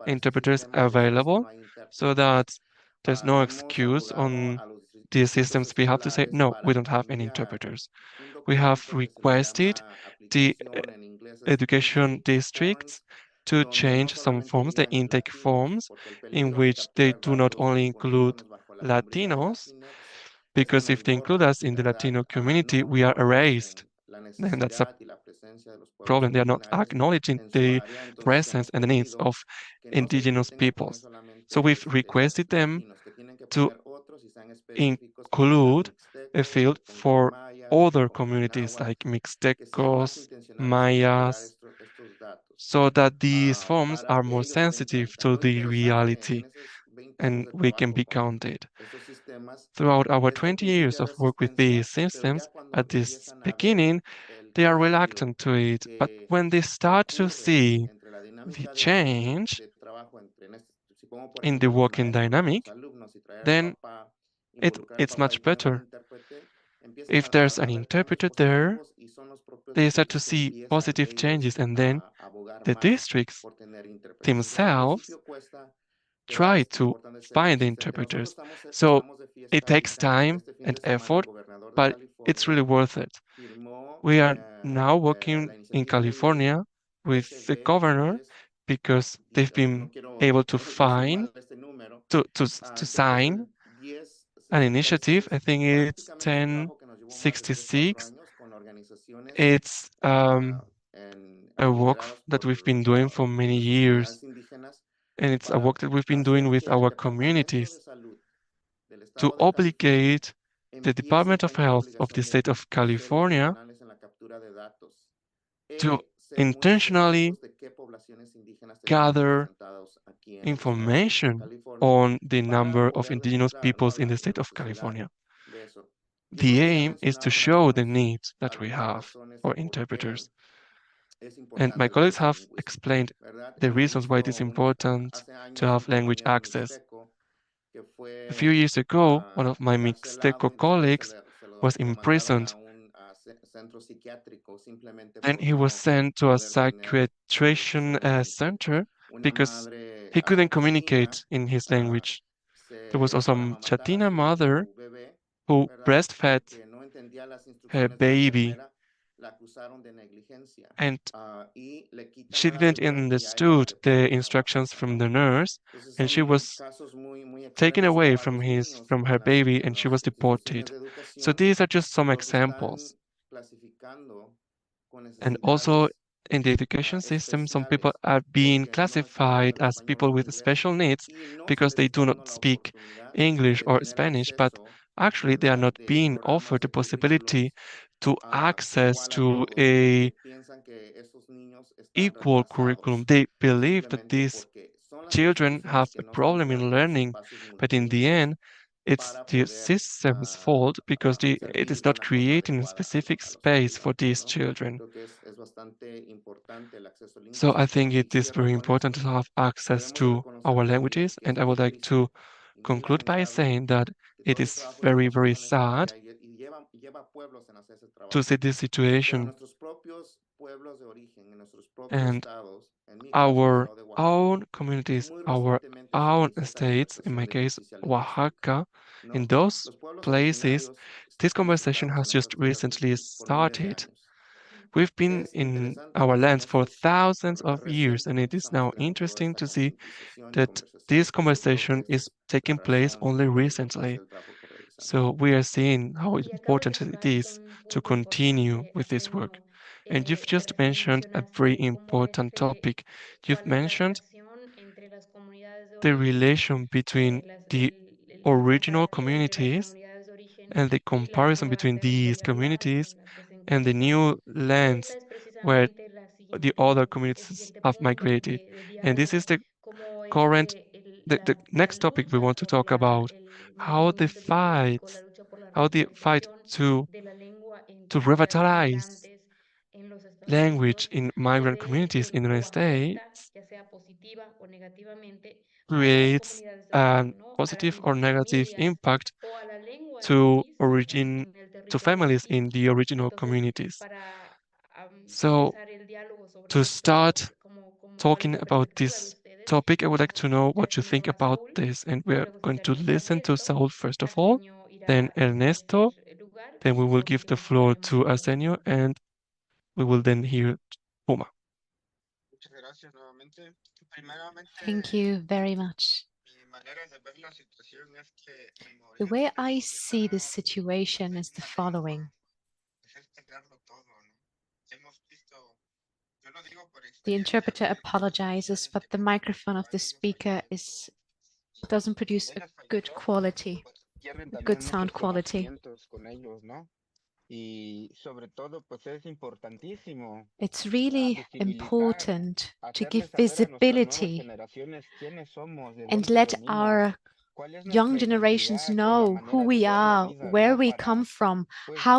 interpreters available so that there's no excuse on the systems. We have to say, no, we don't have any interpreters. We have requested the education districts to change some forms, the intake forms, in which they do not only include Latinos, because if they include us in the Latino community, we are erased. Then that's a problem. They are not acknowledging the presence and the needs of indigenous peoples. So we've requested them to include a field for other communities like Mixtecos, Mayas, so that these forms are more sensitive to the reality and we can be counted. Throughout our 20 years of work with these systems, at this beginning, they are reluctant to it, but when they start to see the change in the working dynamic, then it's much better. If there's an interpreter there, they start to see positive changes, and then the districts themselves try to find the interpreters. So it takes time and effort, but it's really worth it. We are now working in California with the governor because they've been able to to sign an initiative. I think it's 1066. It's a work that we've been doing for many years, and it's a work that we've been doing with our communities to obligate the Department of Health of the state of California to intentionally gather information on the number of indigenous peoples in the state of California. The aim is to show the needs that we have for interpreters. And my colleagues have explained the reasons why it is important to have language access. A few years ago, one of my Mixteco colleagues was imprisoned. Then he was sent to a psychiatrician center because he couldn't communicate in his language. There was also a Chatina mother who breastfed her baby, and she didn't understood the instructions from the nurse, and she was taken away from her baby, and she was deported. So these are just some examples. And also in the education system, some people are being classified as people with special needs because they do not speak English or Spanish, but actually they are not being offered the possibility to access to a equal curriculum. They believe that these children have a problem in learning, but in the end, it's the system's fault because it is not creating a specific space for these children. So I think it is very important to have access to our languages, and I would like to conclude by saying that it is very, very sad to see this situation and our own communities, our own states, in my case, Oaxaca, in those places, this conversation has just recently started. We've been in our lands for thousands of years, and it is now interesting to see that this conversation is taking place only recently. So we are seeing how Y acabo de important it checar y is son to puntos continue porque with hace this work. uno And you've just mentioned a very mencionaste cómo important topic. You've cuál es la mentioned relación entre las comunidades de the origen, relation between the la original comparación entre las communities comunidades de origen and the y las comparison nuevas between these territorialidades communities en las que se and the encuentran. new Y esta lands es where precisamente the other el communities siguiente have punto migrated. de And this is diálogo, the cómo es current, que the la next topic we lucha want to por talk about, el how the mantenimiento lingüístico, la fights, lucha por la how the fight recuperación to de la lengua to entre pueblos revitalize migrantes en los Estados language Unidos in migrant puede communities in the United o afecta, States ya sea positiva o negativamente, a las creates comunidades de a origen, ¿no? A las positive or mismas negative familias impact o a la lengua en to sí origin en el to territorio en families sí. in the original Entonces, communities. para So comenzar el diálogo sobre to esto, start ¿cuál es talking la about perspectiva de this ustedes? topic, I would like to Vamos a know escuchar what you think primero a about Saúl, this. And we're luego going to escucharemos a listen to Ernesto, Saul first of all, Arsenio then irá en tercer Ernesto, lugar then we y will por give the último floor escucharemos to a Puma. Arsenio, and we will then hear Puma. Muchas gracias nuevamente. Primeramente, Thank you very much. mi manera de ver la situación es que The way I see this situation is the following. es tenerlo todo, ¿no? Hemos visto, yo lo digo por The experiencia interpreter apologizes, but the microphone of the speaker doesn't produce a good quality, pierden a good también sound muchos quality. conocimientos con ellos, ¿no? Y sobre todo, pues es importantísimo It's really visibilizar, important to give hacerles saber a nuestras nuevas visibility generaciones quiénes somos, de and dónde let venimos, our cuál es young nuestra generations identidad con la know who manera de we ver la are, vida, where ¿no? we Para, come from, pues,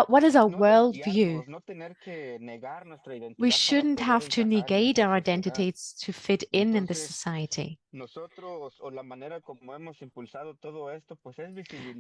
what is our no worldview. desviarnos, no tener que negar nuestra We identidad para shouldn't poder have to encajar en negate esta our sociedad. identities to fit in the Entonces, society. nosotros, o la manera como hemos impulsado todo esto, pues es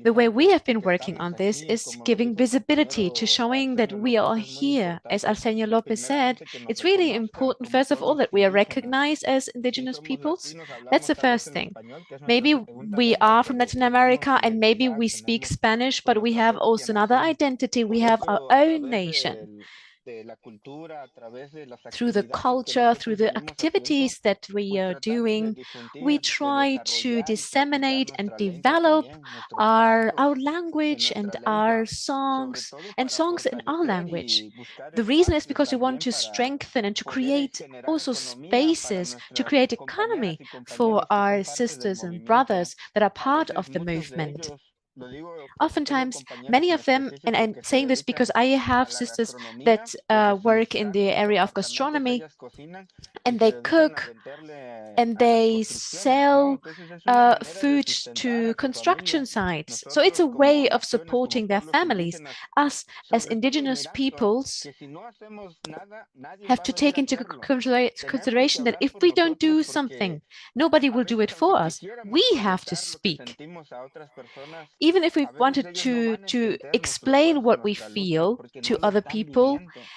The way visibilizar we have que been working estamos on this aquí, is como lo giving dijo el visibility to compañero showing that Arsenio we López, are es muy here. As importante, Arsenio Lopez said, primeramente, que nos it's really reconozcan important, como first of all, pueblos that we are indígenas. recognized as Sí indigenous somos peoples. latinos, That's hablamos the tal vez first el thing. español, que es nuestra Maybe segunda we lengua, are from pero Latin tenemos America and maybe identidad, we speak tenemos Spanish, pues but we nuestra have propia also another nación. identity. We Por have our eso, a own través nation. de la cultura, a través de las Through the actividades que culture, through nosotros the venimos haciendo, activities that we pues are tratamos de doing, we difundir, de try to desarrollar y practicar disseminate and nuestra lengua develop también, nuestros our cantos en language and nuestra our lengua, sobre songs todo and para songs in our fortalecer language. y buscar The reason is espacios because we want también to para strengthen and to poder create generar also economía para spaces to nuestras create compañeras economy y for compañeros que our son parte del sisters and movimiento. brothers that are A part veces of the muchos de movement. ellos, lo digo porque tengo Oftentimes, compañeras many en of them, and específico I'm que se saying this because dedican I a have la sisters gastronomía, that desde sus work in the grandes area of apartamentos gastronomy, ellas cocinan y and se they dedican a cook venderle and a las they construcciones, ¿no? sell Entonces es una manera de food sustentar to a su familia. construction sites. So it's Nosotros a como way of naciones, como supporting their pueblos families. indígenas, Us, as sobre todo indigenous mirando peoples, que si no hacemos nada, nadie have va a to venir take a into hacerlo. Tenemos que consideration that hablar if por we don't nosotros do porque something, nobody a will do it veces, for aunque us. We quisiéramos have to comunicar lo que speak. sentimos a otras personas, Even if we a veces wanted ellos no van a to entender nuestro explain esfuerzo, what we nuestra lucha, feel porque no to lo other están people, viviendo, ¿no?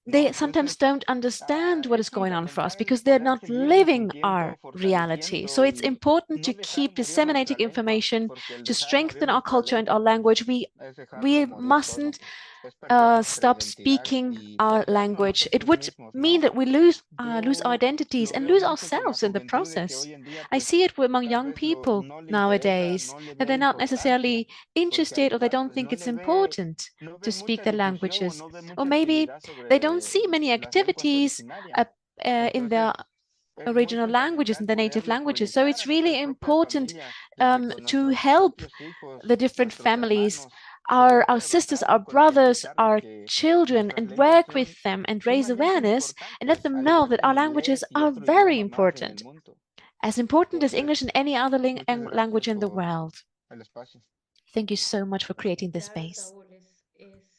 they sometimes Entonces, don't understand what is es going on for us fundamental because they're poder not seguir living our difundiendo, reality. So fortaleciendo it's y important no to dejar keep morir disseminating nuestra lengua, information porque el to dejar morir strengthen our nuestra culture and our lengua, pues language. es dejarlo We morir todo, mustn't es perder nuestra stop identidad speaking y our perdernos language. It nosotros would mismos, mean ¿no? that we lose our Yo identities lo and veo lose mucho con la ourselves in the juventud de que process. hoy en día, I pues see it among tal young vez people no le interesa, nowadays no le that ve they're not importancia, necessarily porque al interested or they igual don't pues think no it's le ve, important no ve to speak mucha their difusión o languages. no ve Or mucha maybe actividad they don't sobre see many las lenguas activities originarias. in their Entonces, es muy original languages fundamental and the native poderlo languages. So proyectar it's a really nuestras propias important familias, de que con to nuestros help propios hijos, the different nuestros families, hermanos, our poder sisters, rebatir our y brothers, concientizar de our que children, nuestras and lenguas work with them and raise sumamente awareness and let importantes, them al know igual that que our el languages inglés y are otro very idioma más en el important, mundo. as important as Entonces, English and any other muchas language gracias in the world. el espacio. Thank you so much for creating this Claro, space. Saúl, es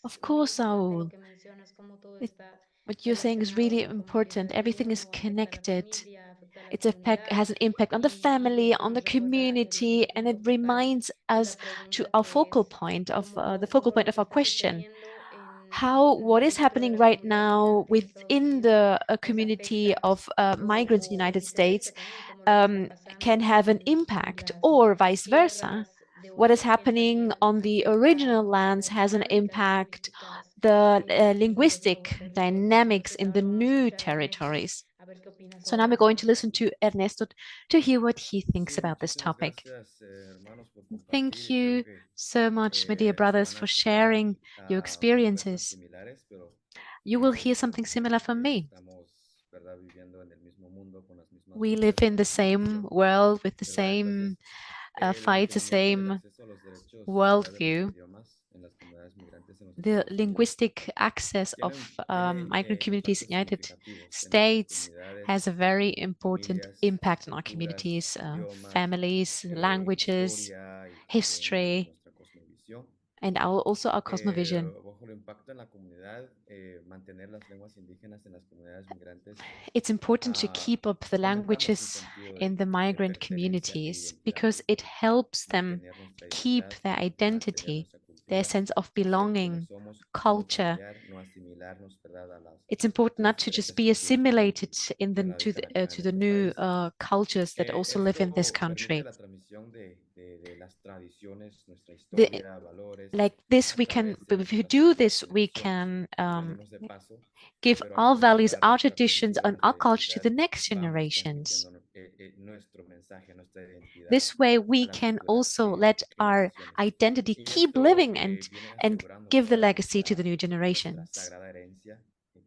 Of muy course, importante lo Saul. que mencionas, cómo todo It, está what you're saying is relacionado, really ¿no? Como que important. desde Everything is uno afecta a la connected. familia, afecta a la Its effect comunidad has an impact on the y family, esto on the nos recuerda el community, origen and it filosofal reminds de us la to pregunta our que focal es point of the cómo, focal cómo point lo of que our está question. sucediendo How what is dentro de happening la right comunidad now migrante en Estados within Unidos, the pues community afecta of migrants in the o United States viceversa también, como lo que está can pasando have an en impact, las or vice versa. tierras de What is origen happening también on the original afecta lands como has an dinámicas impact, lingüísticas the en los dos nuevos linguistic territorios. dynamics Entonces in the ahora vamos a new escuchar a Ernesto, territories. a ver qué opina So sobre now we're este going to tema. listen to Ernesto to hear what he thinks Sí, about this muchísimas topic. gracias, hermanos, por compartir Thank y creo you que so much, my dear se brothers, van a for escuchar sharing your respuestas experiences. similares, pero You will hear something similar from me. estamos, ¿verdad?, viviendo en el mismo mundo con las mismas We live luchas in de the same discriminación, world with the ¿verdad? same Entonces, el fights, the mantenimiento del same acceso a los derechos, ¿verdad?, de los worldview. idiomas en las comunidades migrantes en los The Estados Unidos linguistic access of tiene migrant communities in impactos the United significativos en nuestras States has a comunidades, very important familias, impact on our culturas, communities, idiomas, families, languages, historia y también history, nuestra cosmovisión. and also our cosmovision. Bajo el impacto en la comunidad, mantener las lenguas indígenas en las comunidades migrantes It's important to keep up the fomentamos un languages sentido in the de migrant pertenencia e communities identidad, because it helps them mantener nuestra keep identidad, their mantener identity, nuestra their cultura, sense of ser quienes belonging, somos, no culture. cambiar, no asimilarnos, ¿verdad?, a It's important not las to just diferentes be culturas assimilated in que the radican acá to en the este new país. cultures that also live in this Esto permite country. la transmisión de las tradiciones, nuestra The, historia, valores, like this, a we can, través de if we nuestras do this, we generaciones. can Ya venimos de paso, give pero al our values, conservar our nuestra traditions, cultura, and our nuestra culture to identidad, the next vamos generations. transmitiendo nuestro mensaje, nuestra identidad This way, a we las can futuras also let our generaciones. identity Y keep esto living viene and asegurando, give the ¿verdad?, legacy to the new nuestra generations. sagrada herencia,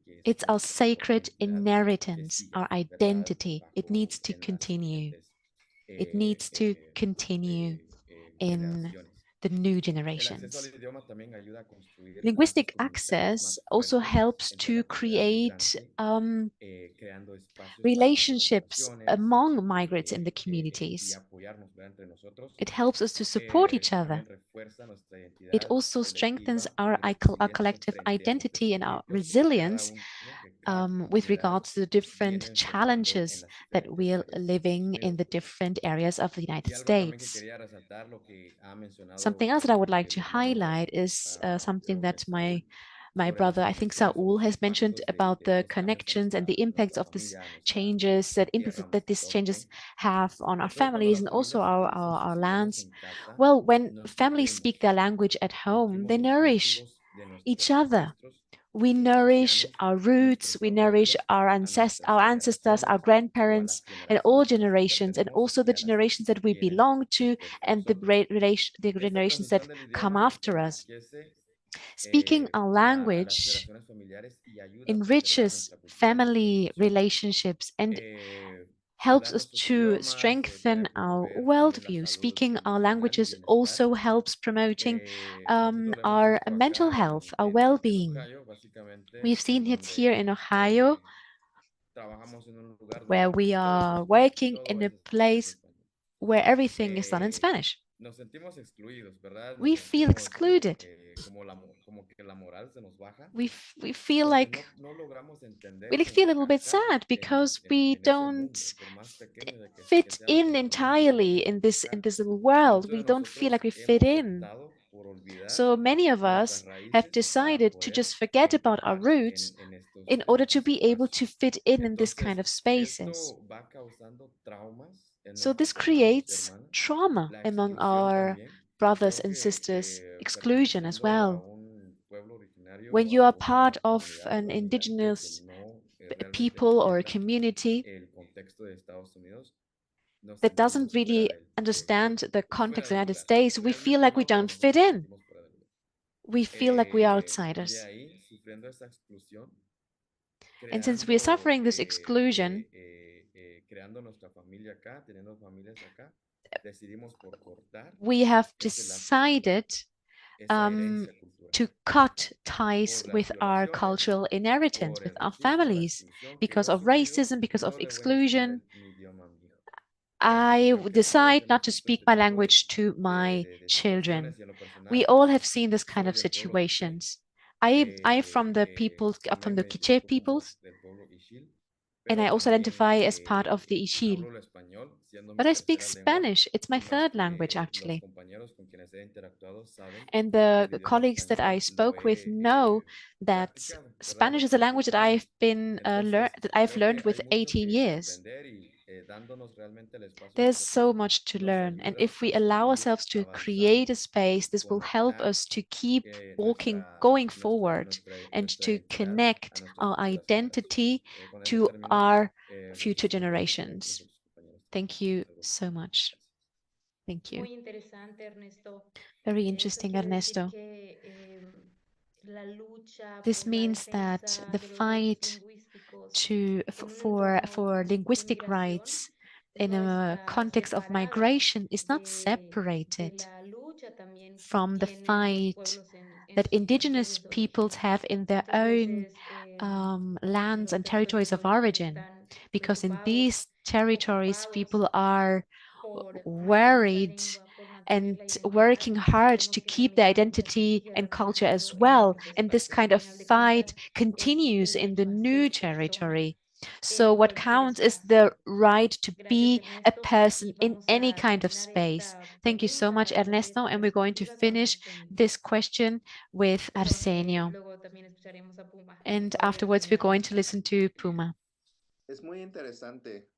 que es It's our nuestra propia sacred identidad, que inheritance, siga, our ¿verdad?, identity. It bajo needs to en las continue. siguientes It needs to continue in generaciones. the new El acceso al generations. idioma también ayuda a construir lazos Linguistic comunitarios access más also fuertes helps entre to la comunidad create migrante, creando espacios para relationships colaboraciones among migrants in the y communities. apoyarnos, ¿verdad?, entre nosotros. It helps us to support each other. También refuerza nuestra It identidad also strengthens colectiva y our resiliencia collective frente a estos identity and our conflictos que cada resilience uno, que cada with comunidad regards to the different viene enfrentando en challenges las that diferentes we're áreas de Estados living in Unidos. the different areas of the Y United algo también que States. quería resaltar, lo que ha mencionado Something else that I would like mi to hermano, highlight is something creo que that Saúl, my sobre las brother, I think conexiones o Saul, los has mentioned impactos about de the estos cambios connections and the a impacts nuestra of these familia, a nuestra changes, that impacts tierra, that nuestro these changes origen. have on our Creo que cuando families las and also familias utilizan our sus lenguas lands. en casa, Well, when nos families speak nutrimos, their language at home, nutrimos they los nourish vínculos de each nuestros other. ancestros We nourish ancianos, our roots, nuestros we nourish abuelos, our a nuestras our ancestors, our generaciones o a grandparents, las and all generaciones a las que generations, and pertenecemos also y the a las que generations that we vienen belong to, después de and the nosotros. the Esta generations that transmisión del come idioma after us. enriquece Speaking our a las language relaciones familiares y ayuda a preservar enriches nuestra cultura, nuestra family tradición. relationships and helps Hablar us nuestros to idiomas strengthen puede our promover también la worldview. salud Speaking our emocional y languages bienestar. also helps promoting Nosotros lo hemos our visto mental acá health, our well-being. Ohio, básicamente, We've seen it donde here in Ohio, trabajamos en un lugar where donde we are working todo in a es en place español. where everything is done in Spanish. Nos sentimos excluidos, ¿verdad? Nos We feel sentimos excluded. como que la moral se nos baja We feel porque like no logramos we entender like ni feel a little bit encajar sad because we en ese mundo, don't por más pequeño que fit sea in nuestro mundo, no entirely logramos in encajar. this little Y world. muchos We de don't feel like nosotros we fit hemos in. optado por olvidar So many of nuestras us have raíces para decided to poder just forget about our encajar roots in en order to estos be able to espacios. fit in this kind Entonces, of spaces. esto va causando traumas en So this nuestros hermanos y creates hermanas. trauma La among exclusión our también. brothers Creo and sisters, que exclusion as perteneciendo a well. un pueblo originario When o you a are una part of comunidad, an ¿verdad?, migrante que indigenous no realmente people or a entienda community el contexto de Estados Unidos, nos that doesn't sentimos fuera really understand the fuera context of the de United lugar. States, we feel Realmente like we no, pero don't nosotros fit nos in. sentimos fuera de lugar. We feel like we are De outsiders. ahí, sufriendo esa exclusión, And since we are creando, suffering this exclusion, creando nuestra familia acá, teniendo familias acá, decidimos por cortar we have ese lazo familiar, decided esa herencia cultural, to cut ties por las with our violaciones, cultural inheritance, por with el our racismo, la families, exclusión que yo because he of sufrido, racism, because of no le voy a enseñar exclusion. mi idioma a mi hijo. I decide not to speak my language to my children. We all have seen this kind of situations. I from the people from the Quiche peoples, and I also identify as part of the Ixil. But I speak Spanish. It's my third language, actually. And the colleagues that I spoke with know that Spanish is a language that I've learned with 18 years. There's so much to learn, and if we allow ourselves to create a space, this will help us to keep going forward, and to connect our identity to our future generations. Thank you so much. Thank you. Muy interesante, Ernesto. Very Esto interesting, quiere decir Ernesto. que la lucha This por la means that defensa the de los derechos fight lingüísticos en un entorno for de linguistic migración rights in no a está context of separada migration is not de separated la lucha también que from the tienen los fight pueblos en that sus indigenous territorios de peoples origen. have in their Muchas own veces lands los and territorios territories de of origen origin, están because in preocupados, these territories ocupados people are por mantener la worried lengua, por mantener and la identidad. working hard to Vemos que keep their también hay mucha identity guerrilla and culture as trabajando en well. ambos And this espacios. kind Al of final de fight cuentas, es continues in the derecho a new ser persona territory. So en what cualquier counts is espacio. the right to Gracias, be a Ernesto. person Y in vamos any a kind of terminar space. esta Thank you so much, pregunta o Ernesto. esta And we're going to perspectiva con finish Arsenio. this question with Perdón, Arsenio. luego también escucharemos a Puma. And Voy a afterwards, we're terminar going esta to listen to Puma. Es muy interesante.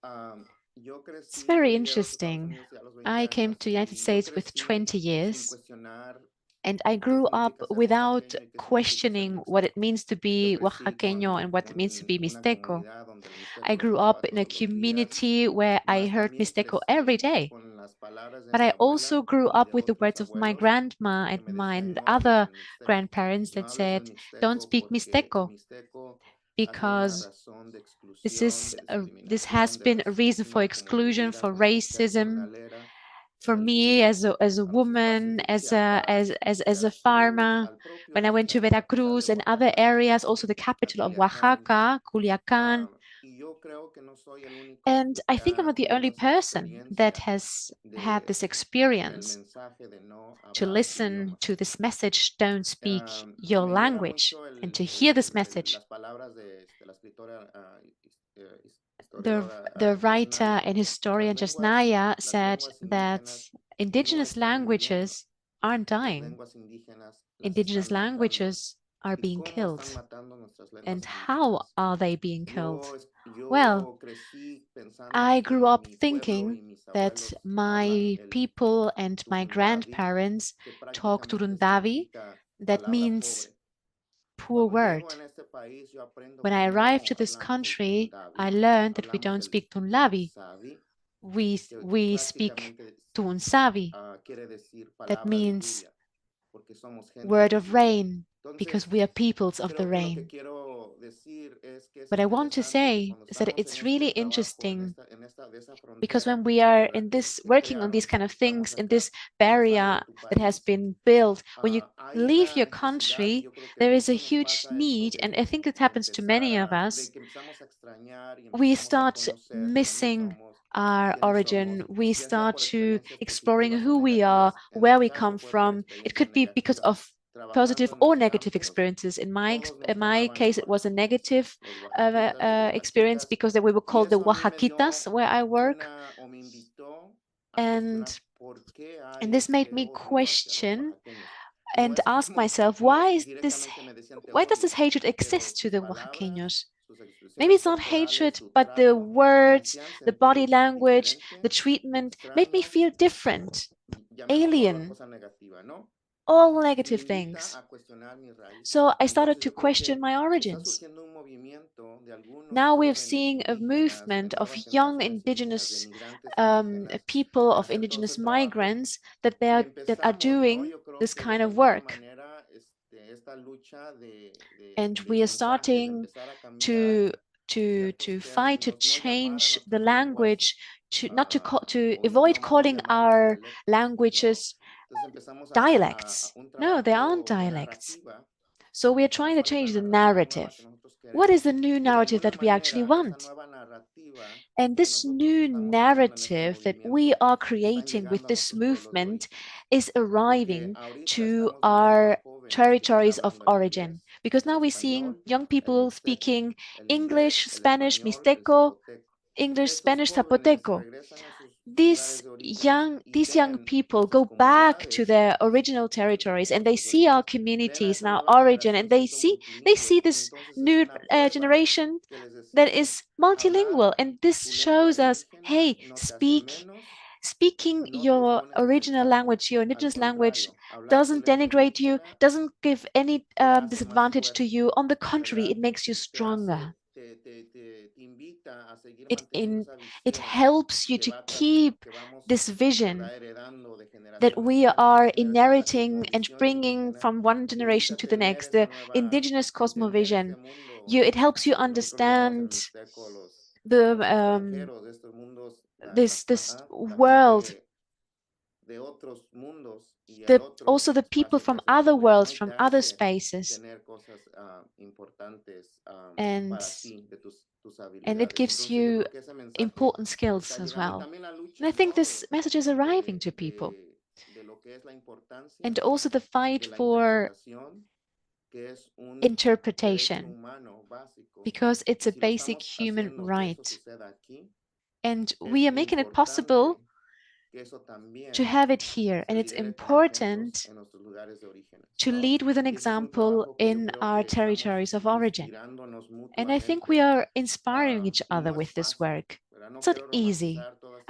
Yo It's crecí, yo very llegué a los Estados interesting. Unidos ya a los 20 I came años to the United y yo States with crecí 20 sin years, cuestionar and I qué grew up significa ser without oaxaqueño y qué significa ser questioning what it mixteco. means to Yo be crecí Oaxaqueño and what it means to be una Mixteco. comunidad donde el I mixteco lo grew up escuchaba in a todos los días, community where I más heard también Mixteco every crecí day. con las palabras de But mi I abuela also grew y up de with the otros words of my abuelos grandma que and me my decían, no hables other en mixteco, grandparents no that hables said, en don't mixteco speak porque el Mixteco, mixteco ha sido una because razón de this exclusión, is de this has discriminación, de been a reason for racismo, como en mi exclusion, vida for como mujer racism, jornalera, for el me ir as a a los espacios woman, de as a Chiapas, as a Veracruz, farmer. al propio, When I went to la capital de Veracruz and other Oaxaca, areas, also the a capital of Culiacán. Oaxaca, Culiacan. Y yo creo que no soy el único And I que think I'm ha not the tenido only esa person that experiencia has had this del experience mensaje de no to hablar su listen idioma. to this message, don't speak your Me llega language, mucho and to hear this message. las palabras de la escritora, The, historiadora the writer Yasnaya. and historian Jasnaya Las said lenguas that indígenas no indigenous están muriendo. languages aren't Las dying. lenguas indígenas las Indigenous están matando. languages are ¿Y being cómo están killed. matando nuestras lenguas And how indígenas? are they being killed? Well, Yo crecí pensando I grew que up mi pueblo thinking y mis that abuelos hablan my el people and my Turundavi, grandparents que talk prácticamente Turundavi. significa That palabra means pobre. poor Cuando llego word. en este país, yo aprendo When que I arrived no to this hablamos el country, Turundavi, I learned that we hablamos don't el speak Tunlabi. Savi, que We speak prácticamente Tunsavi. quiere decir That palabra de means lluvia, porque somos gente word de of lluvia. rain, because Entonces, we are peoples of the creo que lo que rain. quiero decir es que es What I want to interesante que say cuando is that estamos en it's este really trabajo, interesting de esa because frontera when we are en la in que this se working on crearon these y kind of cuando estamos things in acá, this cuando sales de barrier tu that has país, been built, when you hay leave una your necesidad y country, yo creo que there is a mucho nos huge pasa eso need, and I think it happens to many of de us. que empezamos a extrañar y We empezamos a start conocer de dónde missing somos, our quiénes origin. somos, We bien sea start por to experiencias exploring positivas o who we are, negativas. En where mi we caso come fue por from. It experiencias could be because negativas. of Trabajando positive en or los negative campos, experiences. In todos nos my llamaban case, it was a oaxaqueños, negative los oaxaquitas, los experience oaxaquitas, because we were y called the eso a mí me Oaxaquitas dio where I work, me invitó a and cuestionar por qué and hay this made este me odio hacia los question oaxaqueños. No and es ask como, myself, directamente me decían te why does odio, this hatred pero exist to sus the palabras, Oaxaqueños? sus Maybe expresiones it's not corporales, hatred, su but the trato, me words, hacían the body sentir language, the diferente, treatment made me extraño, feel different, llamémoslo a la alien, cosa negativa, ¿no? all Me negative invita things. a cuestionar mis So raíces. I started Entonces to yo creo question que my está origins. surgiendo un movimiento de algunos Now we're jóvenes seeing a indígenas, de movement of nuevas young generaciones indígenas, de indigenous migrantes indígenas, people, de of hacer todo indigenous ese trabajo migrants that que that are empezamos, ¿no? doing Yo creo this que de kind of alguna work. manera esta lucha And de we are mensajes, de starting empezar a cambiar to ciertos fight to términos, no llamar a change the nuestras lenguas language, to not to call, to o avoid idiomas, no calling llamarlas our dialectos, ¿no? languages Entonces empezamos a dialects. un No, they aren't trabajo de dialects. narrativa So we are con trying to esta change the narrativa nueva narrative. que nosotros what is the new narrative that we actually want? And this new narrative that we are creating with this movement is arriving to our territories of origin. Because now we're seeing young people speaking English, Spanish, Mixteco, English, Spanish, Zapoteco. These young people go back to their original territories and they see our communities and our origin, and they see this new generation that is multilingual, and this shows us, hey, speaking your original language, your indigenous language, doesn't denigrate you, doesn't give any disadvantage to you. On the contrary, it makes you stronger. It helps you to keep this vision that we are inheriting and bringing from one generation to the next, the indigenous cosmovision. It helps you understand the this world, also the people from other worlds, from other spaces, and it gives you important skills as well. And I think this message is arriving to people. And also the fight for interpretation, because it's a basic human right. And we are making it possible to have it here. And it's important to lead with an example in our territories of origin. And I think we are inspiring each other with this work. It's not easy.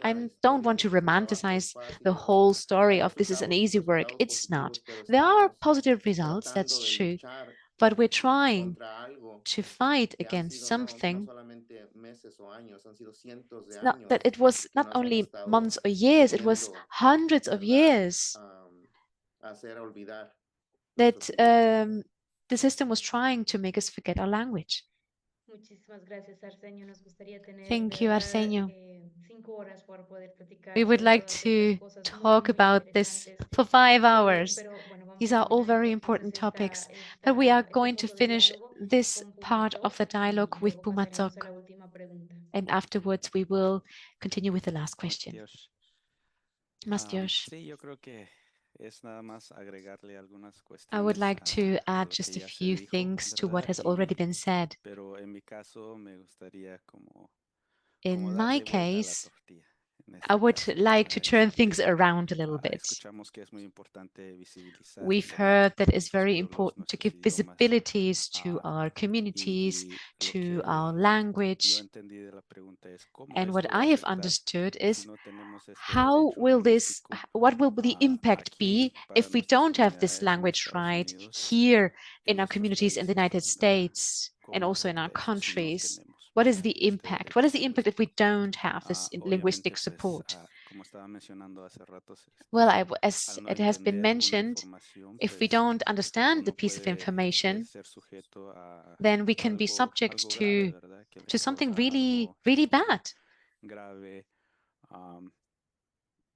I don't want to romanticize the whole story of this is an easy work. It's not. There are positive results, that's true, but we're trying to fight against something. It was not only months or years, it was hundreds of years that the system was trying to make us forget our language. Muchísimas gracias, Arsenio. Nos gustaría tener, Thank you, ¿verdad? Arsenio. 5 horas para poder platicar We would sobre like todas to estas cosas talk muy, muy about this interesantes. for 5 hours. Pero bueno, vamos These a are all terminar very entonces important topics, but we are going to punto de finish diálogo this con part of the Pumatzok dialogue y with luego pasaremos a Pumatzok, la última pregunta. and afterwards we will continue with the last question. Dios. Mastios. Sí, yo creo que es nada más agregarle algunas I would cuestiones like to a add lo just que a ya se few dijo, things to what ¿verdad? has already been said. Pero en mi caso me gustaría como In my darle vuelta a la case, tortilla. I would like to turn things around a little bit. Escuchamos que es muy importante visibilizar, We've ¿verdad? heard that it's Nuestros very pueblos, important to nuestros give idiomas. visibilities to our communities, Y lo to que our yo language. entendí de la pregunta es cómo And what esto va I a have afectar understood si is no tenemos este how derecho will lingüístico what will the impact be aquí para if we nuestras don't have this comunidades en language Estados right Unidos, here in en our nuestros communities in the países, United ¿verdad? States and ¿Cómo also in our afecta eso si no countries? tenemos What is the este impact? What is derecho the impact if we lingüístico? don't have this linguistic Obviamente, pues, support? como estaba mencionando hace ratos, Well, as al no it has been entender una mentioned, información, if we pues don't understand the uno piece of puede information, ser sujeto a then we can be algo subject grave, ¿verdad? Que le to something causa really, algo really bad. grave.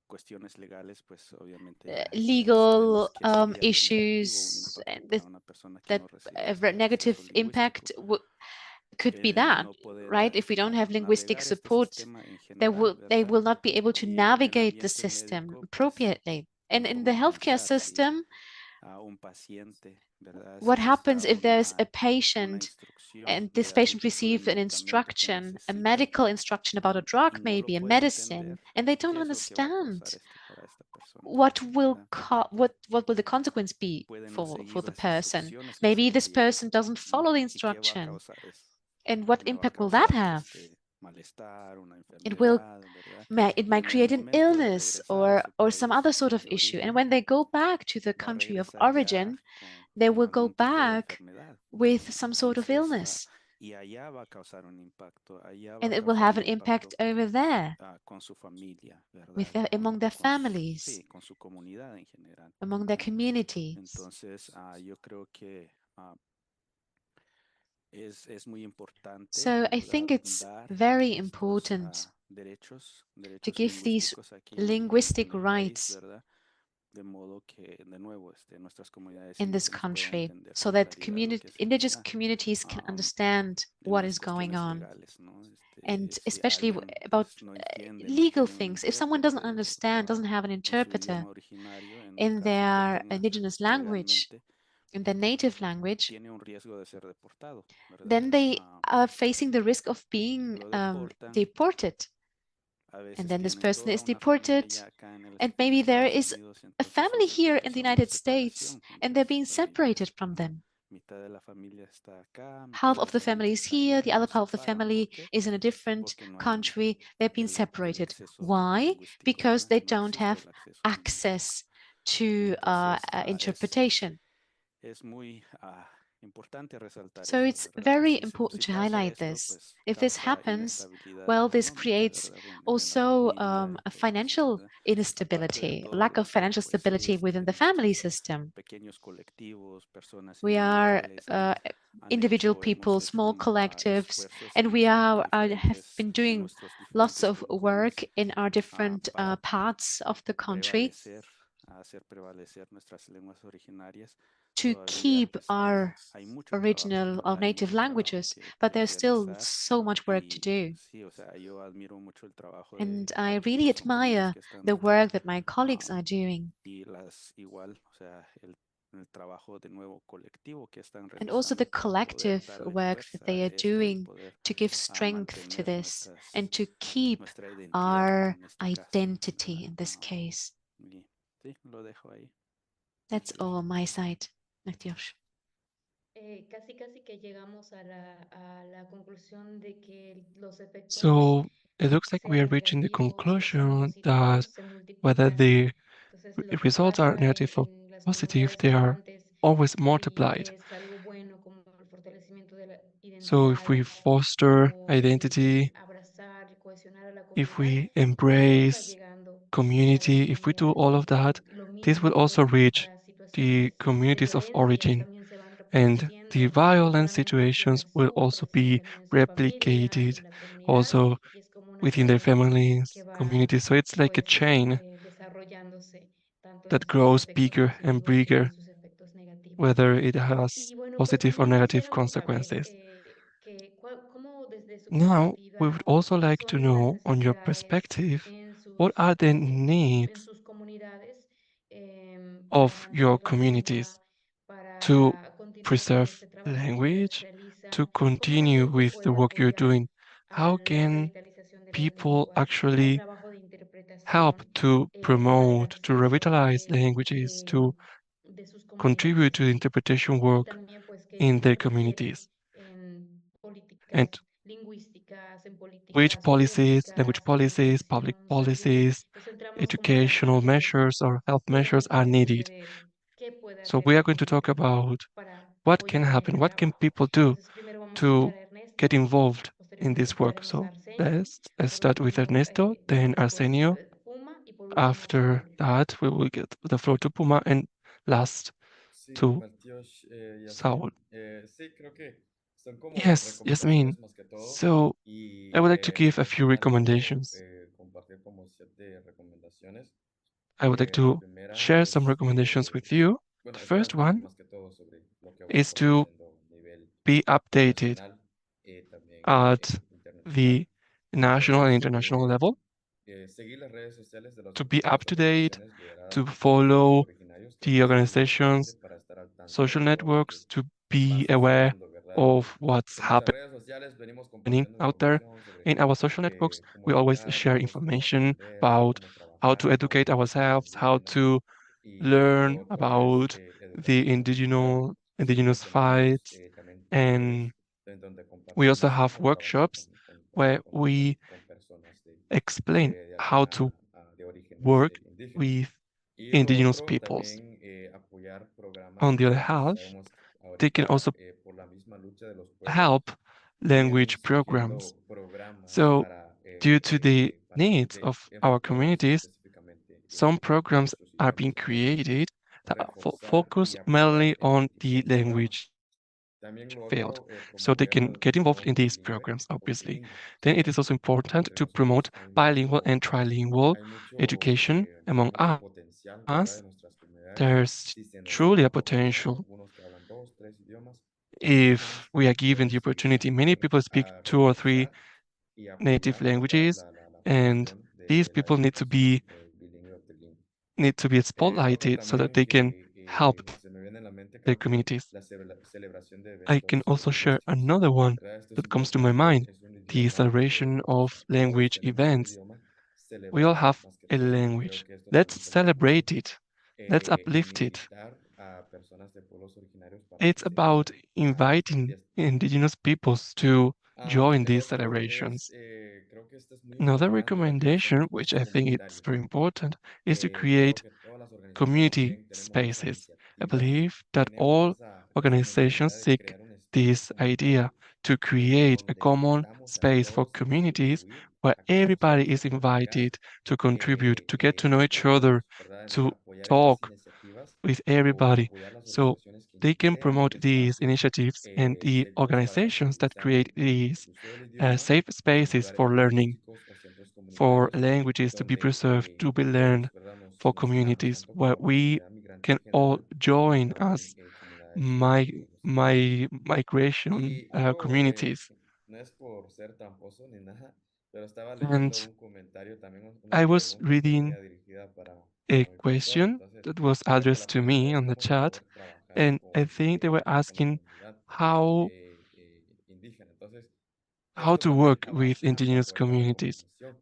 Cuestiones legales, pues obviamente Legal sabemos que sería algo negativo, un issues, impacto that para una persona que no recibe a negative acceso impact lingüístico. could be El that, no poder right? If we don't have linguistic navegar este support, sistema en they general, will ¿verdad? not be able to Y en el navigate the ambiente system médico, pues, appropriately. And in the cómo healthcare pensar si system, un paciente, ¿verdad? what happens Necesita if there's a una patient instrucción and de this algún patient tipo de receives an medicamento que instruction, a necesita medical instruction about a y drug, no lo maybe a puede entender? medicine, and they don't ¿Qué es lo que va a understand causar esto para esta persona? what will ¿Verdad? what will the consequence be Puede no for seguir the las person? instrucciones que se Maybe le this dieron, person doesn't ¿no? follow the ¿Y qué va a instruction. causar eso? And what Le va a impact will that causar have? malestar, una It will enfermedad, ¿verdad? it Y might en el create an momento de illness regresar a su or some other país sort of de issue. And origen, when they go back to the va a country of regresar ya origin, they will go algún tipo de back enfermedad. with some sort of Entonces, illness. y allá va a causar un impacto, allá va And a it will causar have un an impact over there con su familia, ¿verdad? with among their families, Sí, con su comunidad en general. among their ¿No? communities. Entonces, yo creo que es muy importante, So I ¿verdad? think it's Dar very estos important derechos to give these lingüísticos aquí linguistic en el país, rights ¿verdad? de modo que, de nuevo, nuestras comunidades in this indígenas puedan country entender so con that claridad lo que se indigenous hacía communities can am, understand en what las is going cuestiones on. legales, ¿no? And Si especially alguien about pues no entiende, no legal tiene un things. If someone doesn't intérprete understand, doesn't have an en su interpreter idioma originario, en el in caso que their tenga indigenous language, legalmente, in their native language, tiene un riesgo de ser deportado, ¿verdad? then they are facing the risk of being Lo deportan, deported. a And veces then this tiene person toda is una familia deported, ya acá and en maybe there Estados is Unidos, a entonces family here in the empieza una United States, separación, and they're entonces being separated from them. mitad de la familia está acá, mitad Half de la of the familia family is está here, allá the y other nos half of the separan. ¿Por family qué? is in a different Porque no hay country. They've been el separated. acceso Why? lingüístico, Because ¿verdad? they No don't existe have el acceso lingüístico. access to Entonces, interpretation. es muy importante resaltar So esto, it's ¿verdad? very Si important to pasa highlight esto, this. pues If this causa happens, inestabilidad well, this económica, creates ¿verdad? En la also familia y a todo esto, financial ¿verdad? Aparte de instability, todo lack lo of que, financial pues sí, stability within the family system. pequeños colectivos, personas We are individuales han individual hecho, hemos people, hecho small collectives, esfuerzos and we have diferentes, been en doing nuestros lots diferentes of work rincones in our different para parts of the country prevalecer, hacer prevalecer nuestras lenguas originarias. to Todavía keep pues our hay mucho trabajo, original or ¿verdad? Hay native mucho trabajo languages, but que there's still realizar. so much work to Y do. sí, o sea, yo admiro mucho el trabajo And de I really los compañeros admire que están the acá. work that my colleagues are doing. Y igual, o sea, el trabajo de nuevo colectivo que están And also the realizando para poder collective darle work that fuerza a they are esto y doing poder to give strength to mantener this and to keep nuestra identidad our en este caso, identity ¿verdad? in this case. Y sí, lo dejo ahí. That's all on my side. Mateusz. Casi que llegamos a la conclusión de que los efectos So it looks like we are sean reaching the negativos o sean conclusion that positivos se whether multiplican. the Entonces, lo que results are pasa negative or en las positive, comunidades they are migrantes always y multiplied. es algo bueno como el fortalecimiento de la So if identidad we foster o identity, el abrazar, cohesionar a la if comunidad, we terminamos embrace llegando a las community, if we do comunidades all of porque that, lo this will mismo also ocurre con reach otras the situaciones de communities of violencia, origin, también se van and the reproduciendo no violent solamente en situations quienes will also sufren, sino be también en su familia y replicated en la comunidad, also y es como una within their cadena families, que va communities. So it's like a pues chain desarrollándose tanto en that sus grows efectos bigger and positivos como en bigger, sus efectos negativos. whether it has Y bueno, pues positive or también negative quisiéramos saber consequences. cómo desde su Now, we perspectiva would also like to son las know, on your necesidades perspective, what are the en needs sus comunidades para of your mantener la communities lengua, to para continuar con preserve este trabajo que ustedes language, to realizan, cómo continue esto with the puede work you're apoyar doing? a How la can revitalización de las people lenguas, al actually trabajo de help interpretación, to al promote, to acceso revitalize languages, to de sus contribute to comunidades the interpretation y work también pues qué in their requieren communities? en And políticas lingüísticas, en which políticas policies, language públicas, en policies, public educación, salud. policies, Entonces entramos como en la educational parte de measures or health measures cómo are puede needed? suceder, qué puede So hacer we are la going to talk comunidad about para what can apoyar en happen, este what can trabajo. people do Entonces primero vamos a to escuchar a get Ernesto, involved in posteriormente this work. escucharemos a So Arsenio, let's por start with último, Ernesto, then después Arsenio. Puma y por último After Saúl. that, we will get the floor to Puma and last Sí, to Matiosh, Yasmin. Saul. Sí, creo que son como Yes, Yazmin. recomendaciones más que todo. So I Y would like to en give a few personal quiero recommendations. compartir como 7 recomendaciones. I would like La to primera share some es, recommendations with you. The bueno, está first enfocado one más que todo sobre lo que ahorita is estamos to haciendo a nivel be updated nacional, también at internacional. the national and Entonces, international level, seguir las redes sociales de to be up las to date, organizaciones lideradas to por pueblos follow originarios, creo the que es muy importante organizations, para estar al tanto de social todo lo networks, que to va be aware sucediendo, ¿verdad? of what's En nuestras happening redes sociales venimos compartiendo out there. información sobre In our social networks, cómo we always share educarnos, cómo information aprender, about cómo how to trabajar, cómo educate conocer a los ourselves, how indígenas. to Y lo learn otro es about the educación multicultural. indigenous Siempre tenemos fights, también and talleres donde we also compartimos have cómo trabajar workshops where we con personas explain how to de orígenes work indígenas. with Y lo indigenous otro, peoples. también apoyar On programas the other que hand, sabemos que they can ahorita, also por la misma lucha de los pueblos, help vienen language programs. surgiendo programas So, due to the needs of our enfocados communities, específicamente some en programs nuestros are idiomas. being Entonces, created that reforzar focus y apoyar mainly este on tipo the de programas. language También lo field, otro, so they promover la can get involved in educación these bilingüe programs, o obviously. trilingüe. Then it is also important Entre to promote nosotros bilingual and trilingual hay mucho, education among potencial potencial, ¿verdad? us, De nuestras comunidades, there's si se truly a necesita, porque hay potential algunos que hablan dos, tres idiomas if indígenas, we are given pero the sí opportunity. Many people speak a 2 or 3 reforzar y native apoyar, ¿verdad? languages, La and promoción these de la people educación bilingüe o trilingüe. need to be Creo spotlighted so that también they can que help se me viene en la mente, their creo que communities. la celebración de I can eventos also share lingüísticos, another one ¿verdad? Esto es that comes to my importante, mind, es un the idioma celebration o of sea, todos language tenemos un events. idioma, We all celebrarlo have más que a todo, y creo language. que esto Let's también contribuye celebrate it. Let's en uplift it. invitar a personas de pueblos originarios para que It's se about unan a estas inviting fiestas. indigenous peoples to join El these otro es, celebrations. creo que esta es muy Another importante, la creación de recommendation, which espacios I think it's comunitarios. very important, is to Creo create que todas las organizaciones community tienen, tenemos esa spaces. I iniciativa, believe that tenemos all esa organizations necesidad de seek crear un espacio this idea comunitario to en create a donde common invitamos a space for todos a communities contribuir, where a everybody conocernos, is a platicar, invited to contribute, to get to know each entre todos, other, ¿verdad? En to apoyar estas talk iniciativas with o everybody. apoyar las So organizaciones they can crean promote these espacios initiatives and the seguros para la organizations that aprendizaje create these del uso del idioma safe en spaces lugares for learning, turísticos o centros for comunitarios languages to be donde preserved, to be learned, todos, ¿verdad? for Nos unamos, communities tanto where como we comunidad migrante can en all general, como join también as comunidades indígenas y indígenas. migration Y algo, communities. no es por ser tramposo ni nada, pero estaba leyendo And un comentario, también una I was pregunta que reading venía dirigida a para mi profesor. question Entonces, that was creo que addressed la to pregunta me es on the cómo se chat, puede trabajar and I think they were con la asking comunidad how indígena. Entonces, how esto to también work with abarca la indigenous puerta de la communities. organización,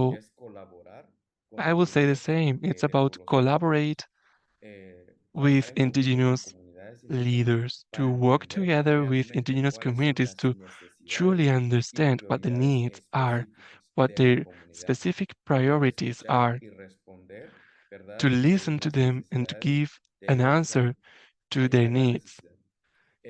que So es colaborar con I will los say the líderes same. It's de about pueblos originarios. collaborate Trabajar with en conjunto con indigenous comunidades indígenas leaders, to para work entender together with realmente indigenous cuáles son communities las to truly necesidades y understand what the prioridades needs are, específicas what de la their comunidad. specific priorities Escuchar are, y responder, to ¿verdad? listen to Las them and to necesidades give de an ellos. O sea, answer to hay their una gran needs. necesidad.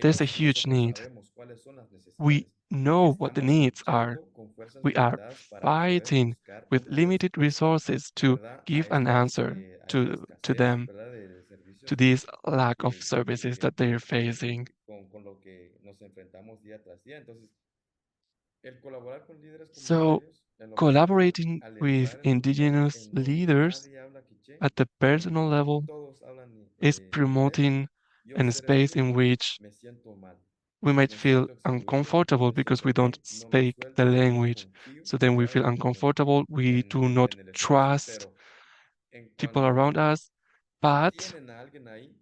There's a huge Nosotros need. sabemos cuáles son las We necesidades. know what the Estamos needs are. luchando con fuerzas We are limitadas para poder fighting buscar with una limited respuesta, resources to ¿verdad? give an answer A esta to escasez, them, ¿verdad? De to servicios this lack of services that they are que facing. con lo que nos enfrentamos día tras día. Entonces, el colaborar con líderes So, comunitarios, en lo personal, collaborating al with entrar en un lugar indigenous en donde leaders nadie habla quiché, at the en personal donde level todos hablan is inglés, promoting yo a space in seriamente which me siento mal, we might me feel siento excluido, uncomfortable me because siento we don't no me speak the suelto, no language. confío, So then we ¿verdad? feel uncomfortable. We do not En el espacio, trust pero en people around cuanto us. But tienen a alguien ahí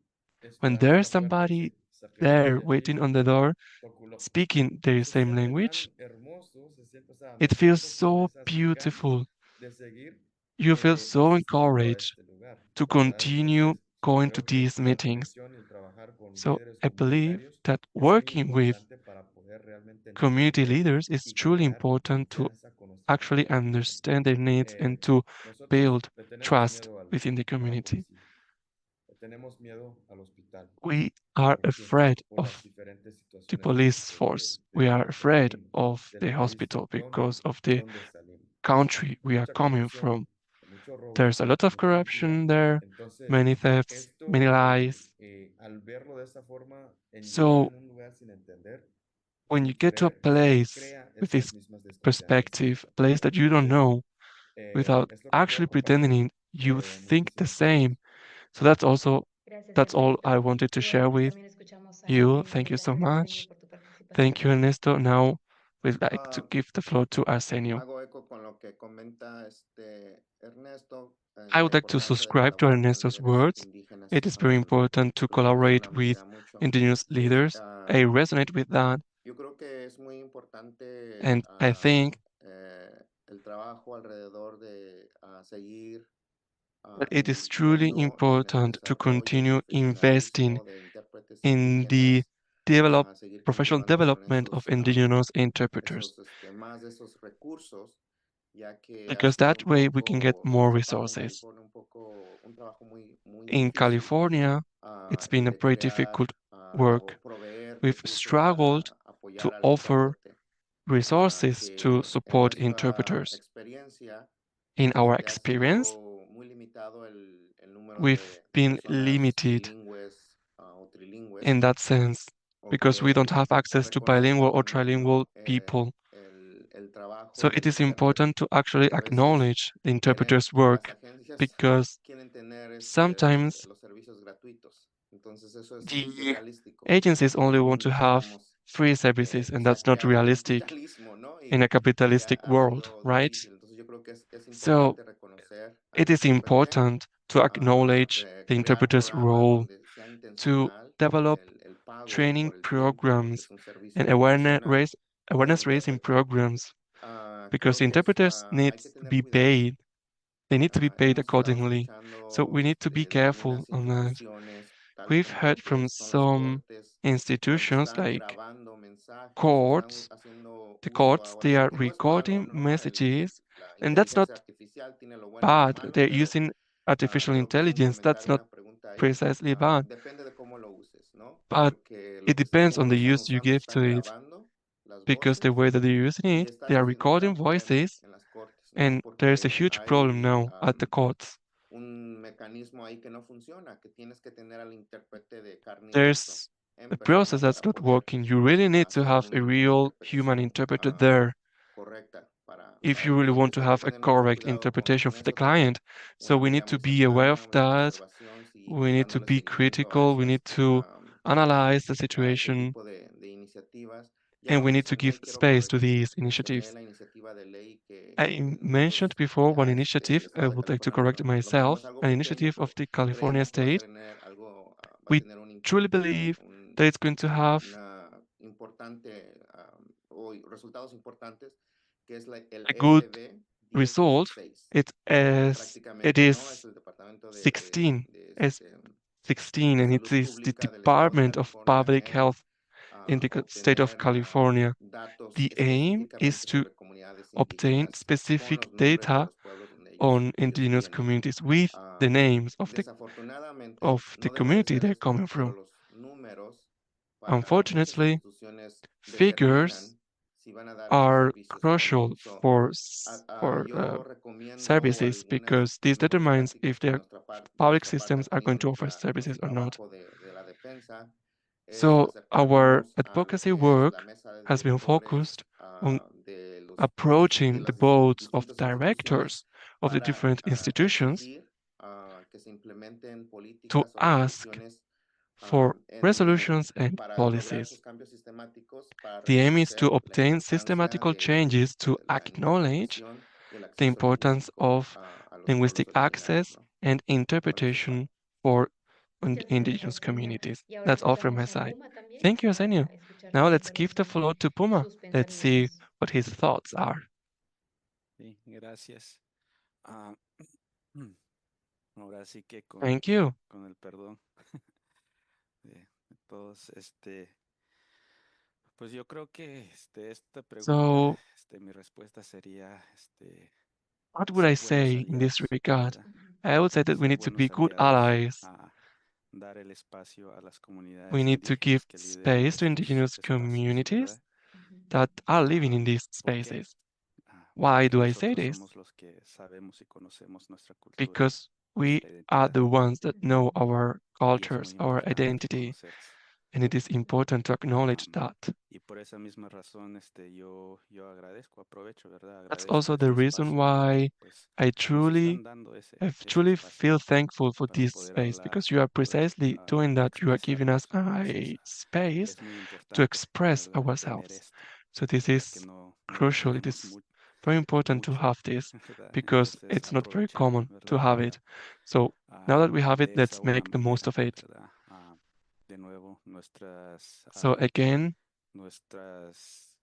when esperando en there's la puerta, somebody dice, there Sacrificia waiting on the Cristo, door Toculo. speaking their Se same siente language, tan hermoso, se siente, o sea, it me feels siento con so esas ganas beautiful. de seguir You feel so asistiendo a encouraged este lugar, to ¿verdad? continue Entonces, going to creo que these la meetings. conexión y el trabajar con So líderes I believe comunitarios that es muy working with importante para poder realmente community entender leaders is y truly crear important to confianza con nuestra actually comunidad indígena. understand their needs and to Nosotros build le tenemos trust miedo within the a la community. policía, le tenemos miedo al hospital. We are ¿Por qué? afraid Por las of diferentes the situaciones police force. We are donde afraid venimos, of del the país hospital because donde, of the donde salimos. country Hay we are mucha coming corrupción, from. hay mucho robo, There's a lot of mucha mentira. corruption there, Entonces, many thefts, many esto, lies. al verlo de esta forma, en llegar So en un lugar sin entender, when you sin get to a querer, place crea with estas this mismas desconfianzas en perspective, nuestra place comunidad. that you don't Entonces, know, without es lo que puedo actually compartir. pretending you think the Muchísimas gracias. same. So Gracias, that's all I Ernesto. wanted to Y share bueno, with también escuchamos you. al Thank you so invitado Arsenio much. por tu Thank participación. you, Ernesto. Now we'd like to Ah, give the floor to Arsenio. hago eco con lo que comenta Ernesto I en la would like to importancia de subscribe to colaborar con Ernesto's líderes words. indígenas. It is very important to Lo collaborate menciona, me with queda mucho. indigenous leaders. I resonate with that, Yo creo que es muy importante and I think el trabajo alrededor de seguir that it is truly invirtiendo en el important to desarrollo y continue investing profesionalismo de intérpretes in the indígenas, seguir professional continuando con development of indigenous interpreters, más de esos recursos, ya que ha because sido that un way we can get poco, en more esta parte en resources. California, un trabajo muy, muy In difícil, California, it's been el a de pretty crear difficult work. o proveer We've recursos para struggled to apoyar al offer intérprete, resources to que en support nuestra interpreters. experiencia In our ha experience, sido muy limitado el número we've de been personas limited bilingües o in trilingües that sense o because we don't que have access to bilingual reconozcan or también, ¿no? trilingual people. El trabajo So it del is important intérprete. to actually A veces acknowledge the interpreter's work. because quieren tener sometimes los servicios gratuitos. Entonces eso es the irrealístico. agencies only want to Aún have estamos free services, and that's not saqueados del realistic capitalismo, ¿no? in a Y capitalistic ha world, sido right? difícil. Entonces yo creo que es So importante reconocer al it is intérprete, important to acknowledge the crear interpreter's programas role, donde sea to intencional develop el pago training por el tiempo, porque programs es un servicio and profesional como awareness raising intérprete. programs, because Creo que interpreters need hay que to tener be cuidado. paid. They need to be paid Hemos estado accordingly. So escuchando we need to be de careful algunas on that. instituciones, tal We've como heard lo que from son las some cortes, donde institutions están like grabando mensajes o están courts. haciendo The uso courts, ahora they sí are que no es malo, recording ¿no? messages, La and that's not inteligencia artificial tiene lo bueno y lo bad. malo, They're pero using artificial creo que es un intelligence. That's comentario, not una pregunta ahí. precisely bad, Depende de cómo lo uses, ¿no? but Porque it depends on cómo the lo están use you usando, give to están it, grabando las because the voces way that they're using y it, está they are eso sin duda recording un problema voices, en las cortes, ¿no? and there's a Porque huge problem hay now at the courts. un mecanismo ahí que no funciona, que tienes que tener al intérprete de carne y hueso There's en a process persona that's para not poder working. You really need to hacer have a una real human interpretación interpreter there correcta if para you el really want cliente. to So hay que have a tener mucho correct cuidado interpretation con for the eso también. client. So we need to Deberíamos be aware estar of en nuestra that. observación We need to dándole be seguimiento a critical. We need to analyze the a ese situation, tipo de iniciativas. Ya and lo we need to mencioné give y quiero space to corregir, these mencioné initiatives. la iniciativa de ley I que mentioned nosotros before one ya initiative. el I estado de would like to California correct lo mencionó, es myself. algo An pequeño, initiative of pero the California creemos que va a state. tener algo, va a We tener un truly impacto, believe that it's going to have una importante o resultados importantes, que es el a good SB result. 1016, que It prácticamente no es is el departamento 16 as de 16, and it salud is the pública del estado de Department of California Public en Health in the state of obtener California. datos The aim is específicamente to sobre comunidades obtain indígenas con specific los nombres de data los pueblos donde on ellos indigenous vienen. communities with the names Desafortunadamente, of the no debería community ser they're esto, coming pero from. los números para muchas Unfortunately, instituciones figures determinan si van a dar esos are servicios o no. crucial for Yo recomiendo services algunas because this mejores determines prácticas if que their de public nuestra parte ha systems are tenido going to offer services nuestro or not. trabajo de la defensa, es So our acercarnos a lo advocacy que es la work mesa de has been directores focused on de de approaching the las boards of distintas instituciones directors of the para different institutions exigir que se implementen to políticas o ask resoluciones for resolutions and para lograr policies. esos cambios sistemáticos, para The aim is to reconocer la obtain importancia systematical de changes to la acknowledge interpretación y el the acceso importance lingüístico of a los pueblos linguistic originarios, access ¿no? and Con eso paro. interpretation for Muchas indigenous gracias, Tania. communities. Y ahora That's all from my escuchamos a side. Puma también Thank you, Arsenio. para escuchar Now su let's give the intervención floor y to Puma. sus Let's see pensamientos. what his thoughts are. Sí, gracias. Ah, ahora sí que Thank you. con el perdón de todos, pues yo creo que esta pregunta, So, mi respuesta sería, what would I ser buenos say in this aliados, regard? ¿verdad? I would say that we Ser need to be buenos good aliados allies. a dar el espacio a las We comunidades need to give indígenas que lideran space to estos indigenous espacios, communities ¿verdad? that are living in Ah, these ¿Por qué? spaces. Why Porque do I say nosotros this? somos los que sabemos y conocemos nuestra cultura, Because we nuestra are identidad, the ones that know our y es muy cultures, our importante identity, reconocerse. and it is important to acknowledge that. Y por esa misma razón, yo agradezco, aprovecho, ¿verdad? That's Agradezco also the este reason espacio porque, why pues, I nos truly, están dando I ese truly espacio feel thankful for para this poder space hablar, because you are para poder precisely doing that. You are giving us expresarnos. a space Es muy to importante, express ¿verdad? Tener ourselves. esto, So this porque is no lo crucial. It tenemos is very important to mucho, have this ¿verdad? because Entonces, it's not very aprovechar, common to ¿verdad? have it. So now that we have it, De esa let's buena make the most manera, of it. ¿verdad? De nuevo, So again, nuestras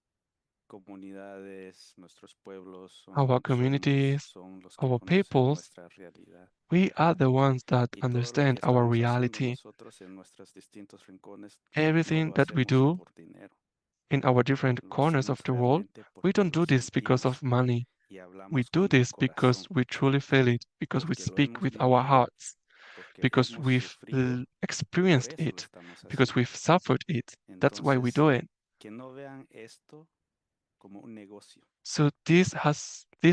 comunidades, nuestros pueblos our communities, son los que our conocen peoples, nuestra realidad, we are ¿verdad? the ones that Y todo lo understand que our estamos haciendo reality. nosotros en nuestros distintos rincones no Everything lo that we hacemos do por dinero, in our different lo corners of hacemos the world, realmente we porque don't lo do this because of sentimos money. y We hablamos do con el this because corazón, we truly feel it, because we porque lo speak hemos with our vivido, hearts, porque lo because hemos we've sufrido y por experienced eso lo it, estamos because haciendo. we've suffered it. That's why we Entonces, do it. que no vean esto como un negocio. So this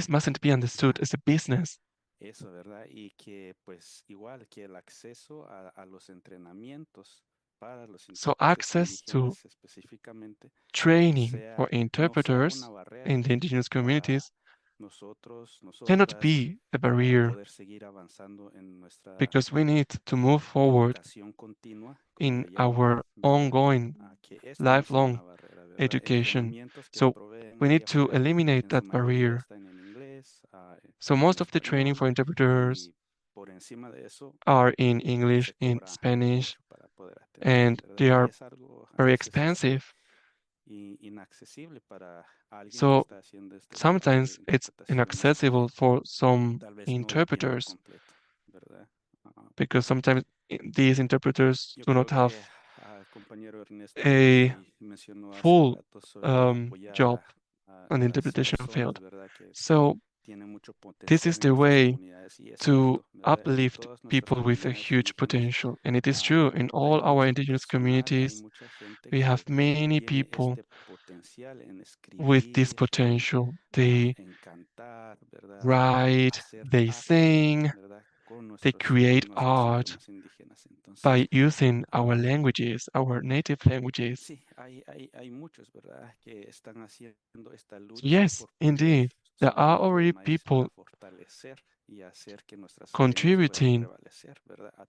mustn't be understood as a business. Eso, ¿verdad? Y que pues igual que el acceso a los entrenamientos para los So intérpretes access to indígenas específicamente training for no sea interpreters una in barrera the indigenous para communities cannot be a barrier because we need to move forward in our ongoing lifelong education. So we need to eliminate that barrier. So most of the training for interpreters are in English, in Spanish, and they are very expensive. So sometimes it's inaccessible for some interpreters because sometimes these interpreters do not have a full job on the interpretation field. So this is the way to uplift people with a huge potential. And it is true in all our indigenous communities, we have many people with this potential. They write, they sing, they create art by using our languages, our native languages. Yes, indeed. There are already people contributing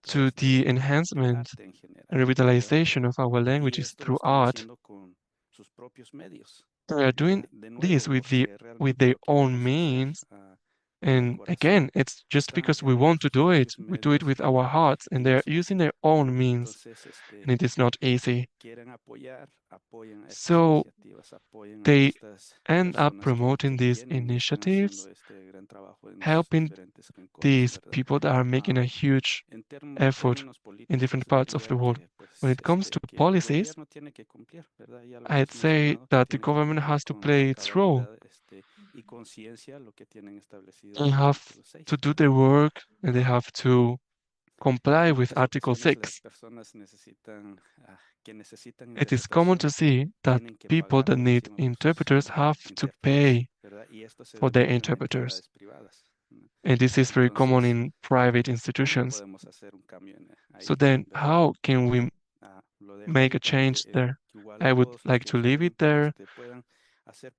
to the enhancement and revitalization of our languages through art. They are doing this with their own means. And again, it's just because we want to do it. We do it with our hearts, and they're using their own means, and it is not easy. So they end up promoting these initiatives, helping these people that are making a huge effort in different parts of the world. When it comes to policies, I'd say that the government has to play its role. They have to do their work and they have to comply with Article 6. It is common to see that people that need interpreters have to pay for their interpreters. And this is very common in private institutions. So then how can we make a change there? I would like to leave it there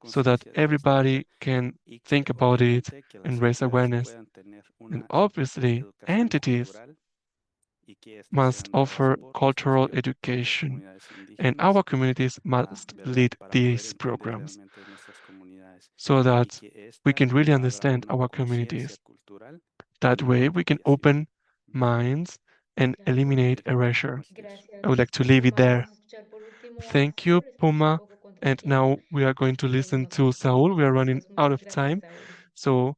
so that everybody can think about it and raise awareness. And obviously, entities must offer cultural education, and our communities must lead these programs so that we can really understand our communities. That way, we can open minds and eliminate erasure. I would like to leave it there. Thank you, Puma. And now we are going to listen to Saul. We are running out of time. So,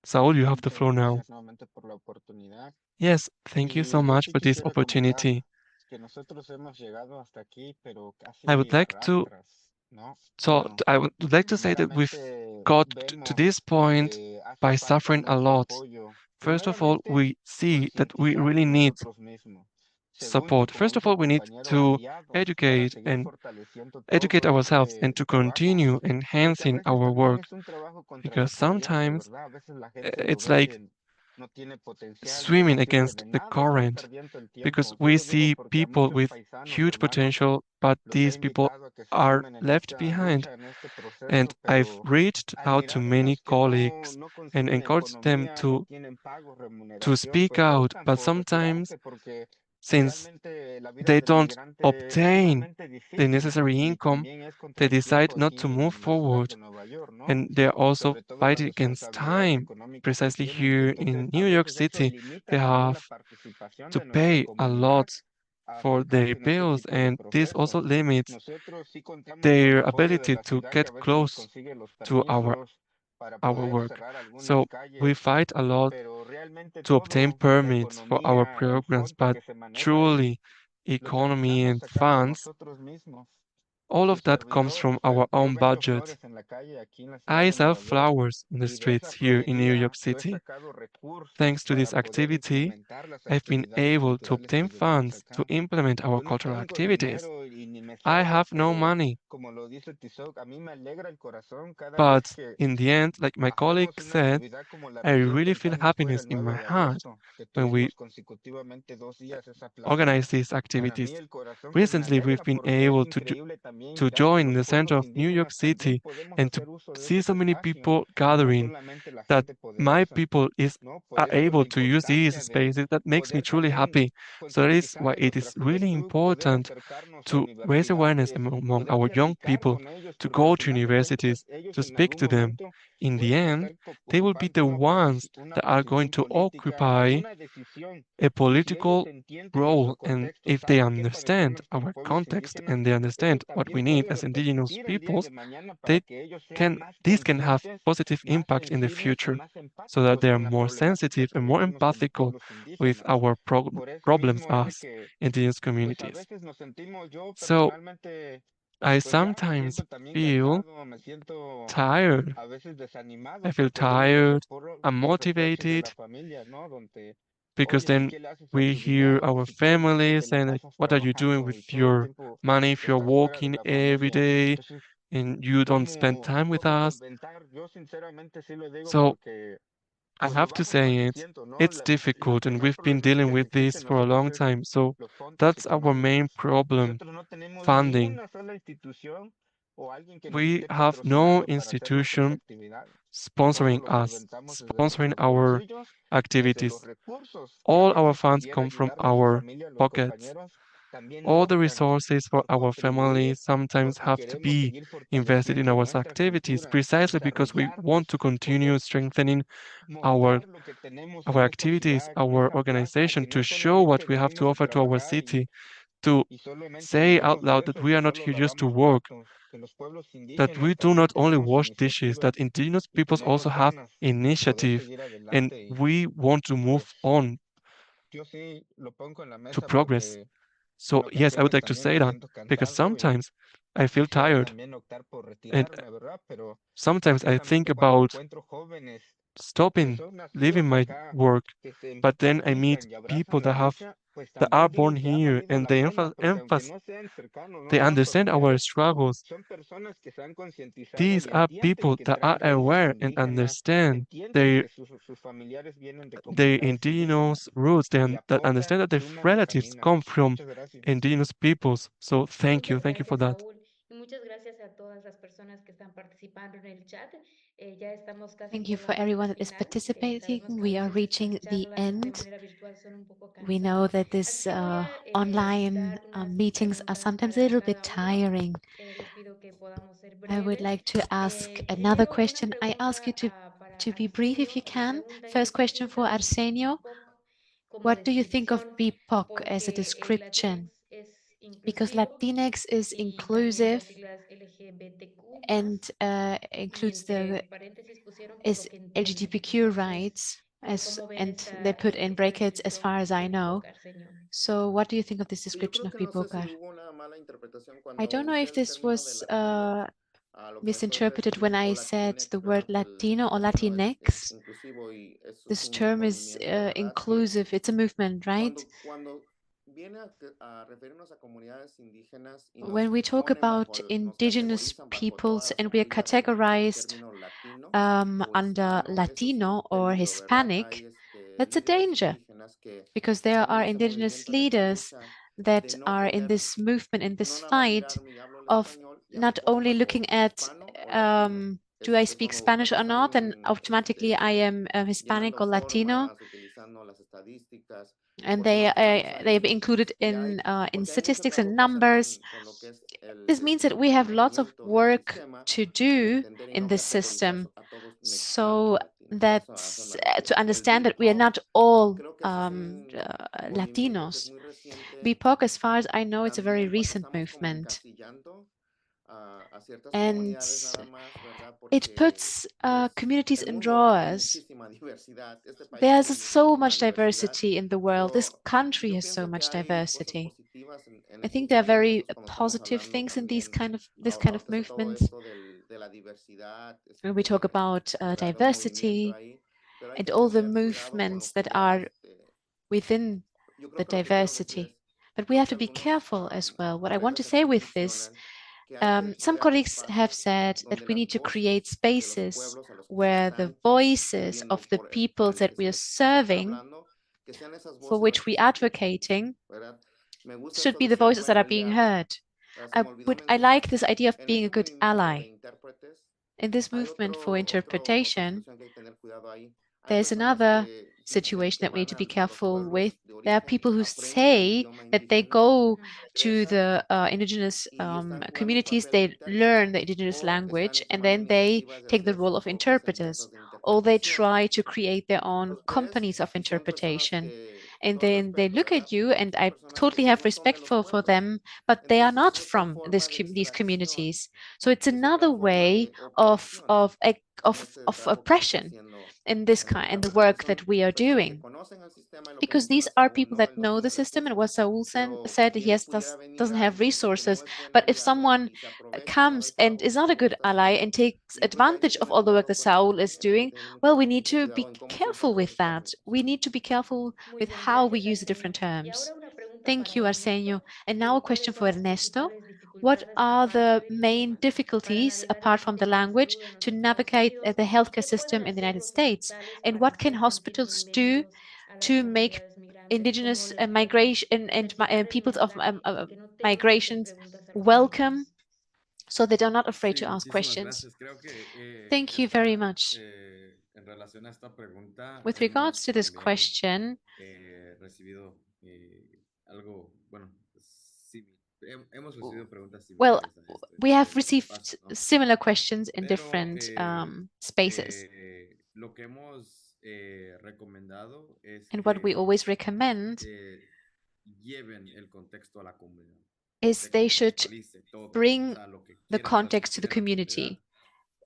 Saul, you have the floor now. Gracias nuevamente por la oportunidad. Yes, thank you so Y yo much sí for this quisiera opportunity. comentar que nosotros hemos llegado hasta aquí, pero I would casi like to arrastras, ¿no? So Bueno, I would like to say that we've claramente got to vemos this point que hace by falta suffering a mucho lot. apoyo. First of all, Primeramente, we see that we concientizar really de need nosotros mismos. Segundo, support. como First of dijo el all, we need compañero, to aliados para educate seguir and fortaleciendo educate todo ourselves and to trabajo, continue porque a enhancing veces our también work es un trabajo contra la because corriente, sometimes ¿verdad? A veces la gente lo it's ve like que no tiene potencial, que swimming no sirve against de the nada, están current perdiendo el because tiempo. Yo we lo digo see porque a people muchos with paisanos, huge hermanos, potential, but los he these people invitado a que se are sumen en left esta behind. lucha, en este And proceso, I've pero reached al out to mirarlos many que colleagues no and consiguen encouraged them economía, no tienen pago, to remuneración, speak pues out, optan but por sometimes retirarse porque since realmente la vida they del don't migrante es obtain sumamente the difícil necessary y income, también es contra they el decide tiempo not to aquí move en la ciudad forward. de Nueva York, ¿no? And they're Y also sobre todo las fighting against responsabilidades time. económicas que Precisely tienen. here Entonces, in a New York veces eso City, limita they también la have participación to de nuestra pay a lot comunidad a for their acercarse en este bills, tipo de and this also procesos. limits Nosotros sí contamos con their apoyo de ability la to ciudad que get a veces nos close consigue los to permisos para our poder work. cerrar algunas So we calles, fight a lot pero realmente to obtain todo, la permits for our economía, el programs, fondo but que se maneja truly lo economy terminamos and sacando funds, nosotros mismos. all Su of that comes servidor, from our yo own vendo budget. flores en la calle aquí en la ciudad I de sell Nueva York flowers in the y de esa streets here in New York florería yo he City. sacado recursos Thanks to para this poder activity, incrementar las I've been actividades able to culturales obtain que llevamos funds to acá. implement our Yo no cultural tengo el activities. dinero y ni I have no money. But in the end, like my colleague said, I really feel happiness in my heart when we organize these activities. Recently, we've been able to join the center of New York City and to see so many people gathering, that my people are able to use these spaces. That makes me truly happy. So that is why it is really important to raise awareness among our young people, to go to universities, to speak to them. In the end, they will be the ones that are going to occupy a political role. And if they understand our context and they understand what we need as indigenous peoples, they these can have positive impact in the future, so that they are more sensitive and more empathical with our problems as indigenous communities. So I sometimes feel tired. I feel tired, unmotivated, because then we hear our families saying like, what are you doing with your money if you're working every day and you don't spend time with us? So I have to say it's difficult, and we've been dealing with this for a long time. So that's our main problem, funding. We have no institution sponsoring us, sponsoring our activities. All our funds come from our pockets. All the resources for our family sometimes have to be invested in our activities, precisely because we want to continue strengthening our activities, our organization, to show what we have to offer to our city, to say out loud that we are not here just to work, that we do not only wash dishes, that indigenous peoples also have initiative, and we want to move on to progress. So yes, I would like to say that, because sometimes I feel tired, and sometimes I think about stopping, leaving my work, but then I meet people that are born here, and they understand our struggles. These are people that are aware and understand their indigenous roots, that understand that their relatives come from indigenous peoples. So thank you for that. Raúl, y muchas gracias a todas las personas que están participando en el chat. Ya estamos casi Thank you por la for parte everyone that is final. participating. Sabemos que a We are veces reaching estas the charlas de end. manera virtual son un poco We know cansadas. that Así these que voy a online dar unas meetings are preguntas sometimes a para little bit cada uno. tiring. Les pido que podamos ser I would breves. like to ask another Primero, una question. I ask you pregunta para to be brief if Arsenio. you La can. pregunta es, First ¿qué question for usamos Arsenio. BIPOC como What do you think of descripción? BIPOC as a Porque el description? Latinx es Because inclusivo Latinx is y también inclusive las siglas LGBTQ+, and y includes entre paréntesis pusieron por is lo que entienden. LGBTQ Entonces, rights, ¿cómo ven and they esta, put in esta brackets as descripción far as I de know. BIPOC, Arsenio? So what do you think of this Sí, yo description creo of que no sé si BIPOC? hubo una mala interpretación I cuando don't know usé if el this término de was latino. A lo que me estoy misinterpreted when refiriendo, I said Latinx, the word ¿verdad? Que Latino or el término es Latinx. inclusivo y es This un term is movimiento, ¿verdad? Que inclusive. It's a movement, right? cuando viene a referirnos a comunidades indígenas y When nos we talk ponen about bajo, nos indigenous categorizan bajo todas peoples las and we are sombrilla del categorized término latino o under hispano, eso es un Latino or peligro, ¿verdad? Hispanic, Hay that's a líderes danger indígenas que because there están en are este indigenous movimiento, en esta leaders lucha that de no are in poner, this movement, in no this nada más fight mirar, hablo el of español, ya me not ponen only bajo looking at hispano o latino. do I Es speak cuando Spanish or están not, and automatically I am Hispanic llenando or Latino, formas, utilizando las estadísticas, and porque no estamos they've ahí. included in Porque hay mucho statistics and trabajo que hacer numbers. con lo que es This means that we el have lots of conocimiento del work sistema to y do entender y in no this categorizar system, a todos mexicanos o so latinos. that A eso me refiero. to El understand that we are BIPOC, not all creo que ese es un movimiento que es Latinos. muy reciente. BIPOC, as far as I know, it's a very También cuando recent estamos como movement. encasillando a ciertas And comunidades nada más, ¿verdad? it Porque puts pues communities el in mundo tiene drawers. muchísima diversidad, este país There's tiene so muchísima much diversidad. diversity in the world. This So, country yo has so pienso que much hay cosas diversity. positivas en I think estos there are very movimientos cuando estamos positive hablando things in these también, this kind of ahorita está todo movements. esto de la diversidad, When we talk about ¿verdad? De un movimiento diversity ahí, pero hay and que all the tener cuidado con lo movements que that ya, are within yo creo the que lo que quiero decir diversity. es, But we have to be careful as well. What I want to say with this, some colleagues have said that we need to create spaces where the voices of the people that we are serving, for which we are advocating, should be the voices that are being heard. I like this idea of being a good ally. In this movement for interpretation, there's another situation that we need to be careful with. There are people who say that they go to the indigenous communities, they learn the indigenous language, and then they take the role of interpreters, or they try to create their own companies of interpretation. And then they look at you, and I totally have respect for them, but they are not from these communities. So it's another way of oppression in this kind in the work that we are doing, because these are people that know the system, and what Saul said, he doesn't have resources. But if someone comes and is not a good ally and takes advantage of all the work that Saul is doing, well, we need to be careful with that. We need to be careful Muy with bien, how we gracias, use the Yazmin. different Y terms. ahora una pregunta Thank para you, Ernesto. Arsenio. And now a question for ¿Cuáles son las Ernesto. principales What dificultades, are aparte the del main idioma, para difficulties, navegar el apart from the sistema de language, salud en los to Estados navigate Unidos? the ¿Y healthcare qué pueden system in the hacer United los States? hospitales And para what can hacerse sentir hospitals do bienvenidos a las to make comunidades migrantes? ¿Cómo indigenous les pueden migration and platicar en un peoples of hablar y que no tengan que hacer migrations preguntas a los welcome, médicos? so that they're not afraid Sí, to ask muchísimas questions? gracias. Creo que Thank you very much. en relación a esta pregunta, With regards hemos to this también question, recibido algo, bueno, hemos recibido preguntas well, similares a esto we have en el received paso, ¿no? similar questions in Pero different spaces. lo que hemos recomendado es And what we que always recommend lleven el contexto a la comunidad, is they should contextualice todo, o bring sea, lo que the quieren context to transmitir the a la comunidad. community.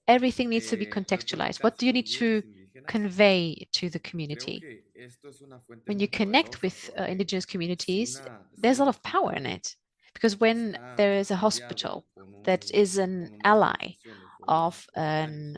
Everything needs to be Para todos los contextualized. What do you casos need to indígenas, convey to the creo community? que esto es una fuente When muy you connect poderosa with porque indigenous communities, si there's a un lot of power in hospital it. Because when está there is a aliado hospital that is an con unas ally asociaciones o unos of comunitarios, an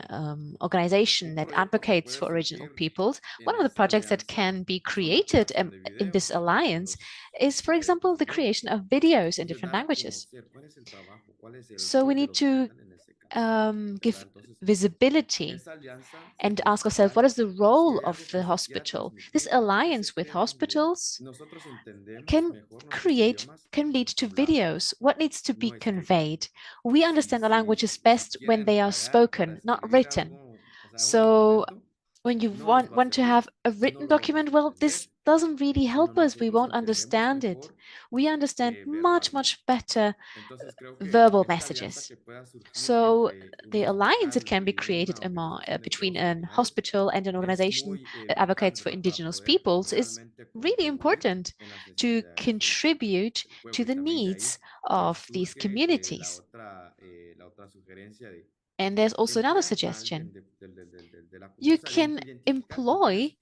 organization un that proyecto que advocates puede for original surgir peoples, en one of the esa projects that alianza can be son la created creación de in this videos en alliance los is, for example, the idiomas creation of videos in y different dar a languages. conocer cuál es el trabajo, cuál es el So we rol del need to hospital en ese caso, ¿verdad? give Entonces, visibility esa alianza es and ask ourselves, what necesaria. is the Si role hay of algo the que se quiera hospital? This transmitir, tiene que alliance ser with creado en video. hospitals Nosotros entendemos can mejor nuestros create, idiomas can lead to hablados, videos. What needs to be no escritos. conveyed? We understand the languages Si best when quieren they are pagar para spoken, not escribir written. algo, o sea, un So documento, when you no nos va a want to servir, have a no written lo vamos document, a well, this entender, doesn't really sino help us. We nosotros won't entendemos understand it. mejor We understand much, verbalmente. much better Entonces creo que verbal esta alianza messages. que pueda surgir So entre un the alliance that hospital can be y created una among, organización de between pueblos an originarios hospital and an es organization muy that vital, advocates for ¿verdad? Para indigenous poder peoples is realmente really contribuir important en las to necesidades contribute del pueblo. to Y the también de ahí needs pues of these surge communities. la otra sugerencia de And there's also another emplear a alguien suggestion. de la You comunidad, o sea, can identificar con quiénes employ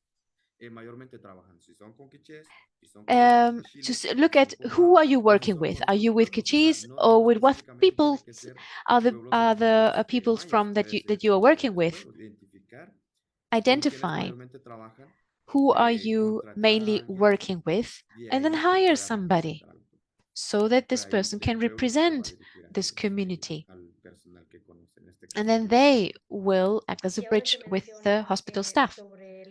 mayormente trabajan, si son con quichés, si son con los to chiles, look si son at con who are maos you o si working son with. con Are otros you with pueblos. O sea, Kishis, no or with what específicamente people tiene que ser are the pueblos originarios peoples mayas, from puede that ser you are working diferentes with? pueblos, identificar con quienes Identify mayormente trabajan, who are you contratar a mainly alguien working with, de and then ahí que hire pueda somebody representar al pueblo. so that Fue this ahí person del can pueblo que va a represent dirigir this community. al personal que conoce, en este And caso el then médico. they will act as a Y ahora que bridge with the mencionas hospital staff. sobre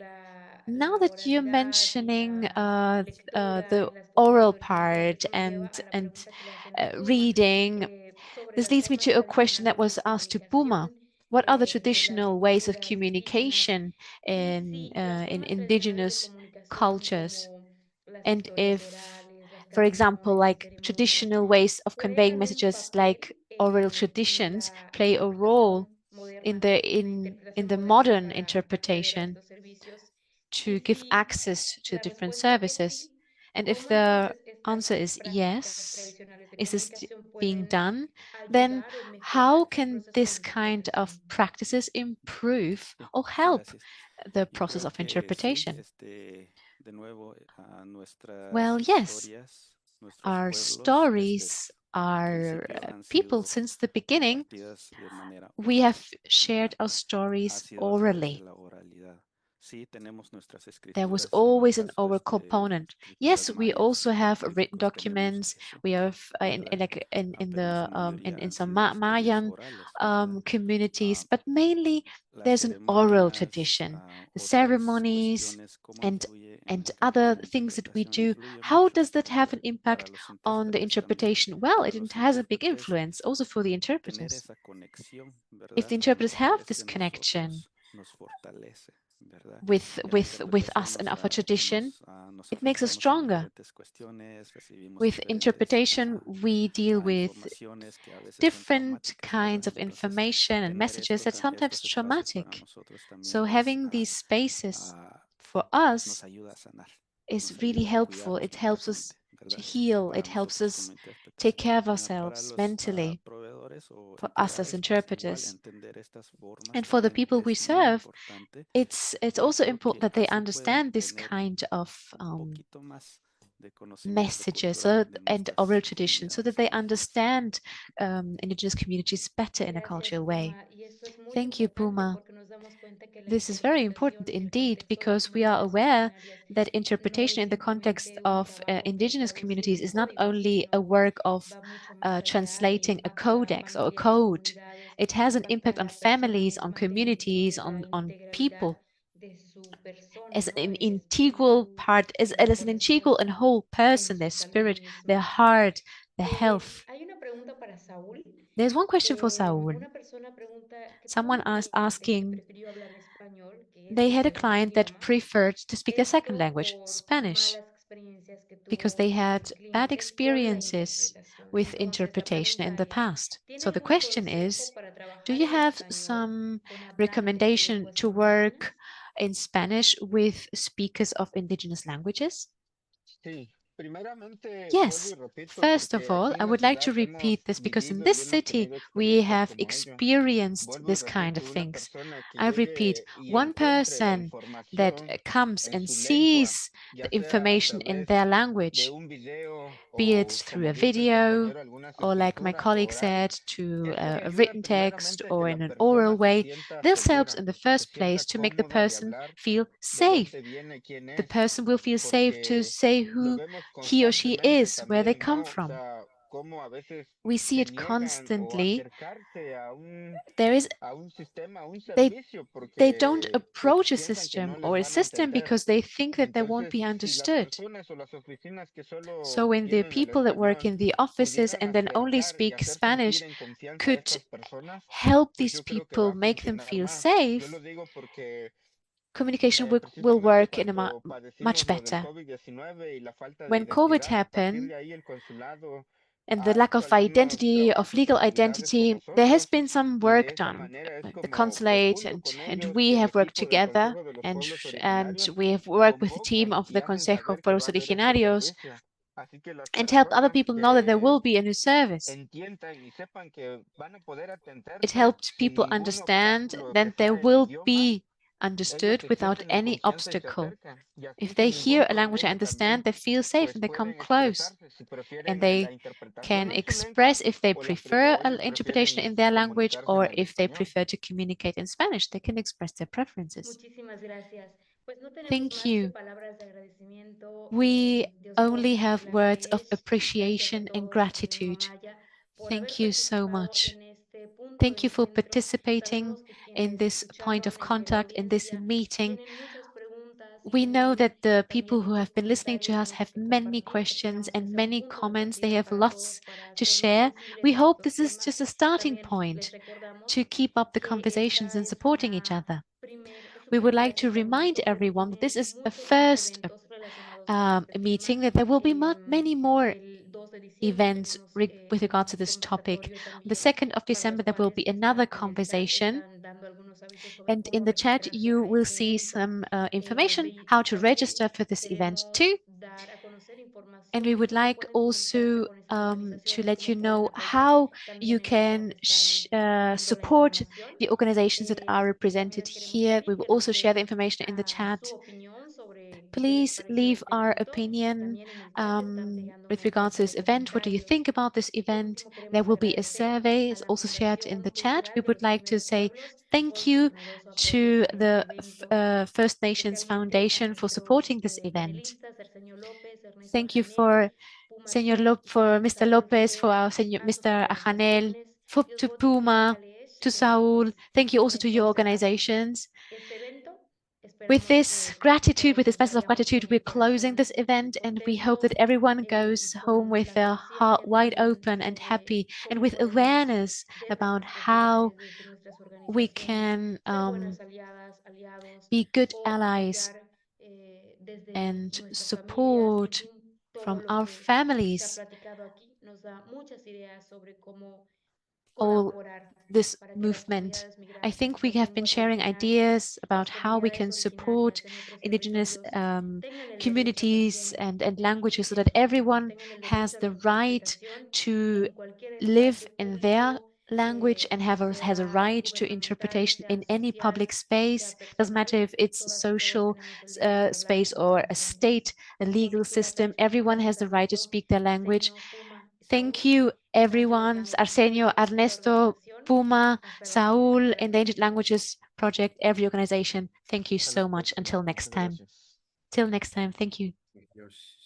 Now la that you're oralidad y mentioning la lectura the en las oral poblaciones part indígenas, me lleva a la and pregunta que le hacían a Puma reading, sobre this las leads me formas to a question that tradicionales was de asked to Puma. comunicación What are the de las traditional ways of culturas indígenas communication y si las in formas tradicionales de indigenous comunicación cultures? como las And historias if, orales, las for example, canciones, las like ceremonias, traditional ways of juegan conveying algún messages papel like oral en traditions la play a role interpretación moderna, en la in interpretación the moderna modern para acceder a interpretation estos servicios. Y to give si access to la different respuesta es services? sí, And if ¿cómo the entonces estas answer is prácticas yes, tradicionales de is this comunicación being pueden done, then ayudar o how mejorar el can proceso de this kind of interpretación? practices improve Sí, or sí, help gracias. the Y process creo of que sí, interpretation? de nuevo, a nuestras Well, yes, historias, nuestros our pueblos desde stories, our principio han people sido since the beginning, compartidas de manera we oral, have shared ¿verdad? our Ha stories sido a través de orally. la oralidad. There was always an oral component. Yes, we also have written documents. We have in some Mayan communities, but mainly there's an oral tradition. The ceremonies and other things that we do. How does that have an impact on the interpretation? Well, it has a big influence also for the interpreters. If the interpreters have this connection with us and our tradition, it makes us stronger. With interpretation, we deal with different kinds of information and messages that sometimes traumatic. So having these spaces for us is really helpful. It helps us to heal. It helps us take care of ourselves mentally, for us as interpreters. And for the people we serve, it's also important that they understand this kind of messages and oral tradition so that they understand indigenous communities better in a cultural way. Thank you, Puma. This is very important indeed, because we are aware that interpretation in the context of indigenous communities is not only a work of translating a codex or a code. It has an impact on families, on communities, on people as an integral part, as an integral and whole person, their spirit, their heart, their health. There's one question for Saul. Someone asking, they had a client that preferred to speak a second language, Spanish, because they had bad experiences with interpretation in the past. So the question is, do you have some recommendation to work in Spanish with speakers of indigenous languages? Yes. First of all, I would like to repeat this because in this city, we have experienced this kind of things. I repeat, one person that comes and sees the information in their language, be it through a video, or like my colleague said, to a written text or in an oral way, this helps in the first place to make the person feel safe. The person will feel safe to say who he or she is, where they come from. We see it constantly. They don't approach a system or a system because they think that they won't be understood. So when the people that work in the offices and then only speak Spanish could help these people, make them feel safe, communication will work in a much better. When COVID happened, and the lack of identity, of legal identity, there has been some work done. The consulate and we have worked together, and we have worked with the team of the Consejo de Pueblos Originarios and helped other people know that there will be a new service. It helped people understand that there will be understood without any obstacle. If they hear a language I understand, they feel safe and they come close. And they can express if they prefer an interpretation in their language or if they prefer to communicate in Spanish, they can express their preferences. Thank you. We only have words of appreciation and gratitude. Thank you so much. Thank you for participating in this point of contact, in this meeting. We know that the people who have been listening to us have many questions and many comments. They have lots to share. We hope this is just a starting point to keep up the conversations and supporting each other. We would like to remind everyone that this is a first meeting, that there will be many more events with regard to this topic. On the 2nd of December, there will be another conversation. And in the chat, you will see some information how to register for this event too. And we would like also to let you know how you can support the organizations that are represented here. We will also share the information in the chat. please leave our opinion with regards to this event. What do you think about this event? There will be a survey, it's also shared in the chat. We would like to say thank you to the First Nations Foundation for supporting this event. Thank you for Mr. Lopez, for our Mr. Ajanel, to Puma, to Saul. Thank you also to your organizations. With this gratitude, with this message of gratitude, we're closing this event, and we hope that everyone goes home with their heart wide open and happy, and with awareness about how we can be good allies and support from our families all this movement. I think we have been sharing ideas about how we can support Indigenous communities and languages so that everyone has the right to live in their language and has a right to interpretation in any public space. Doesn't matter if it's social space or a state, a legal system. Everyone has the right to speak their language. Thank you, everyone. Arsenio, Ernesto, Puma, Saul, Endangered Languages Project, every organization. Thank you so much. Until next time. Till next time. Thank you. Adiós.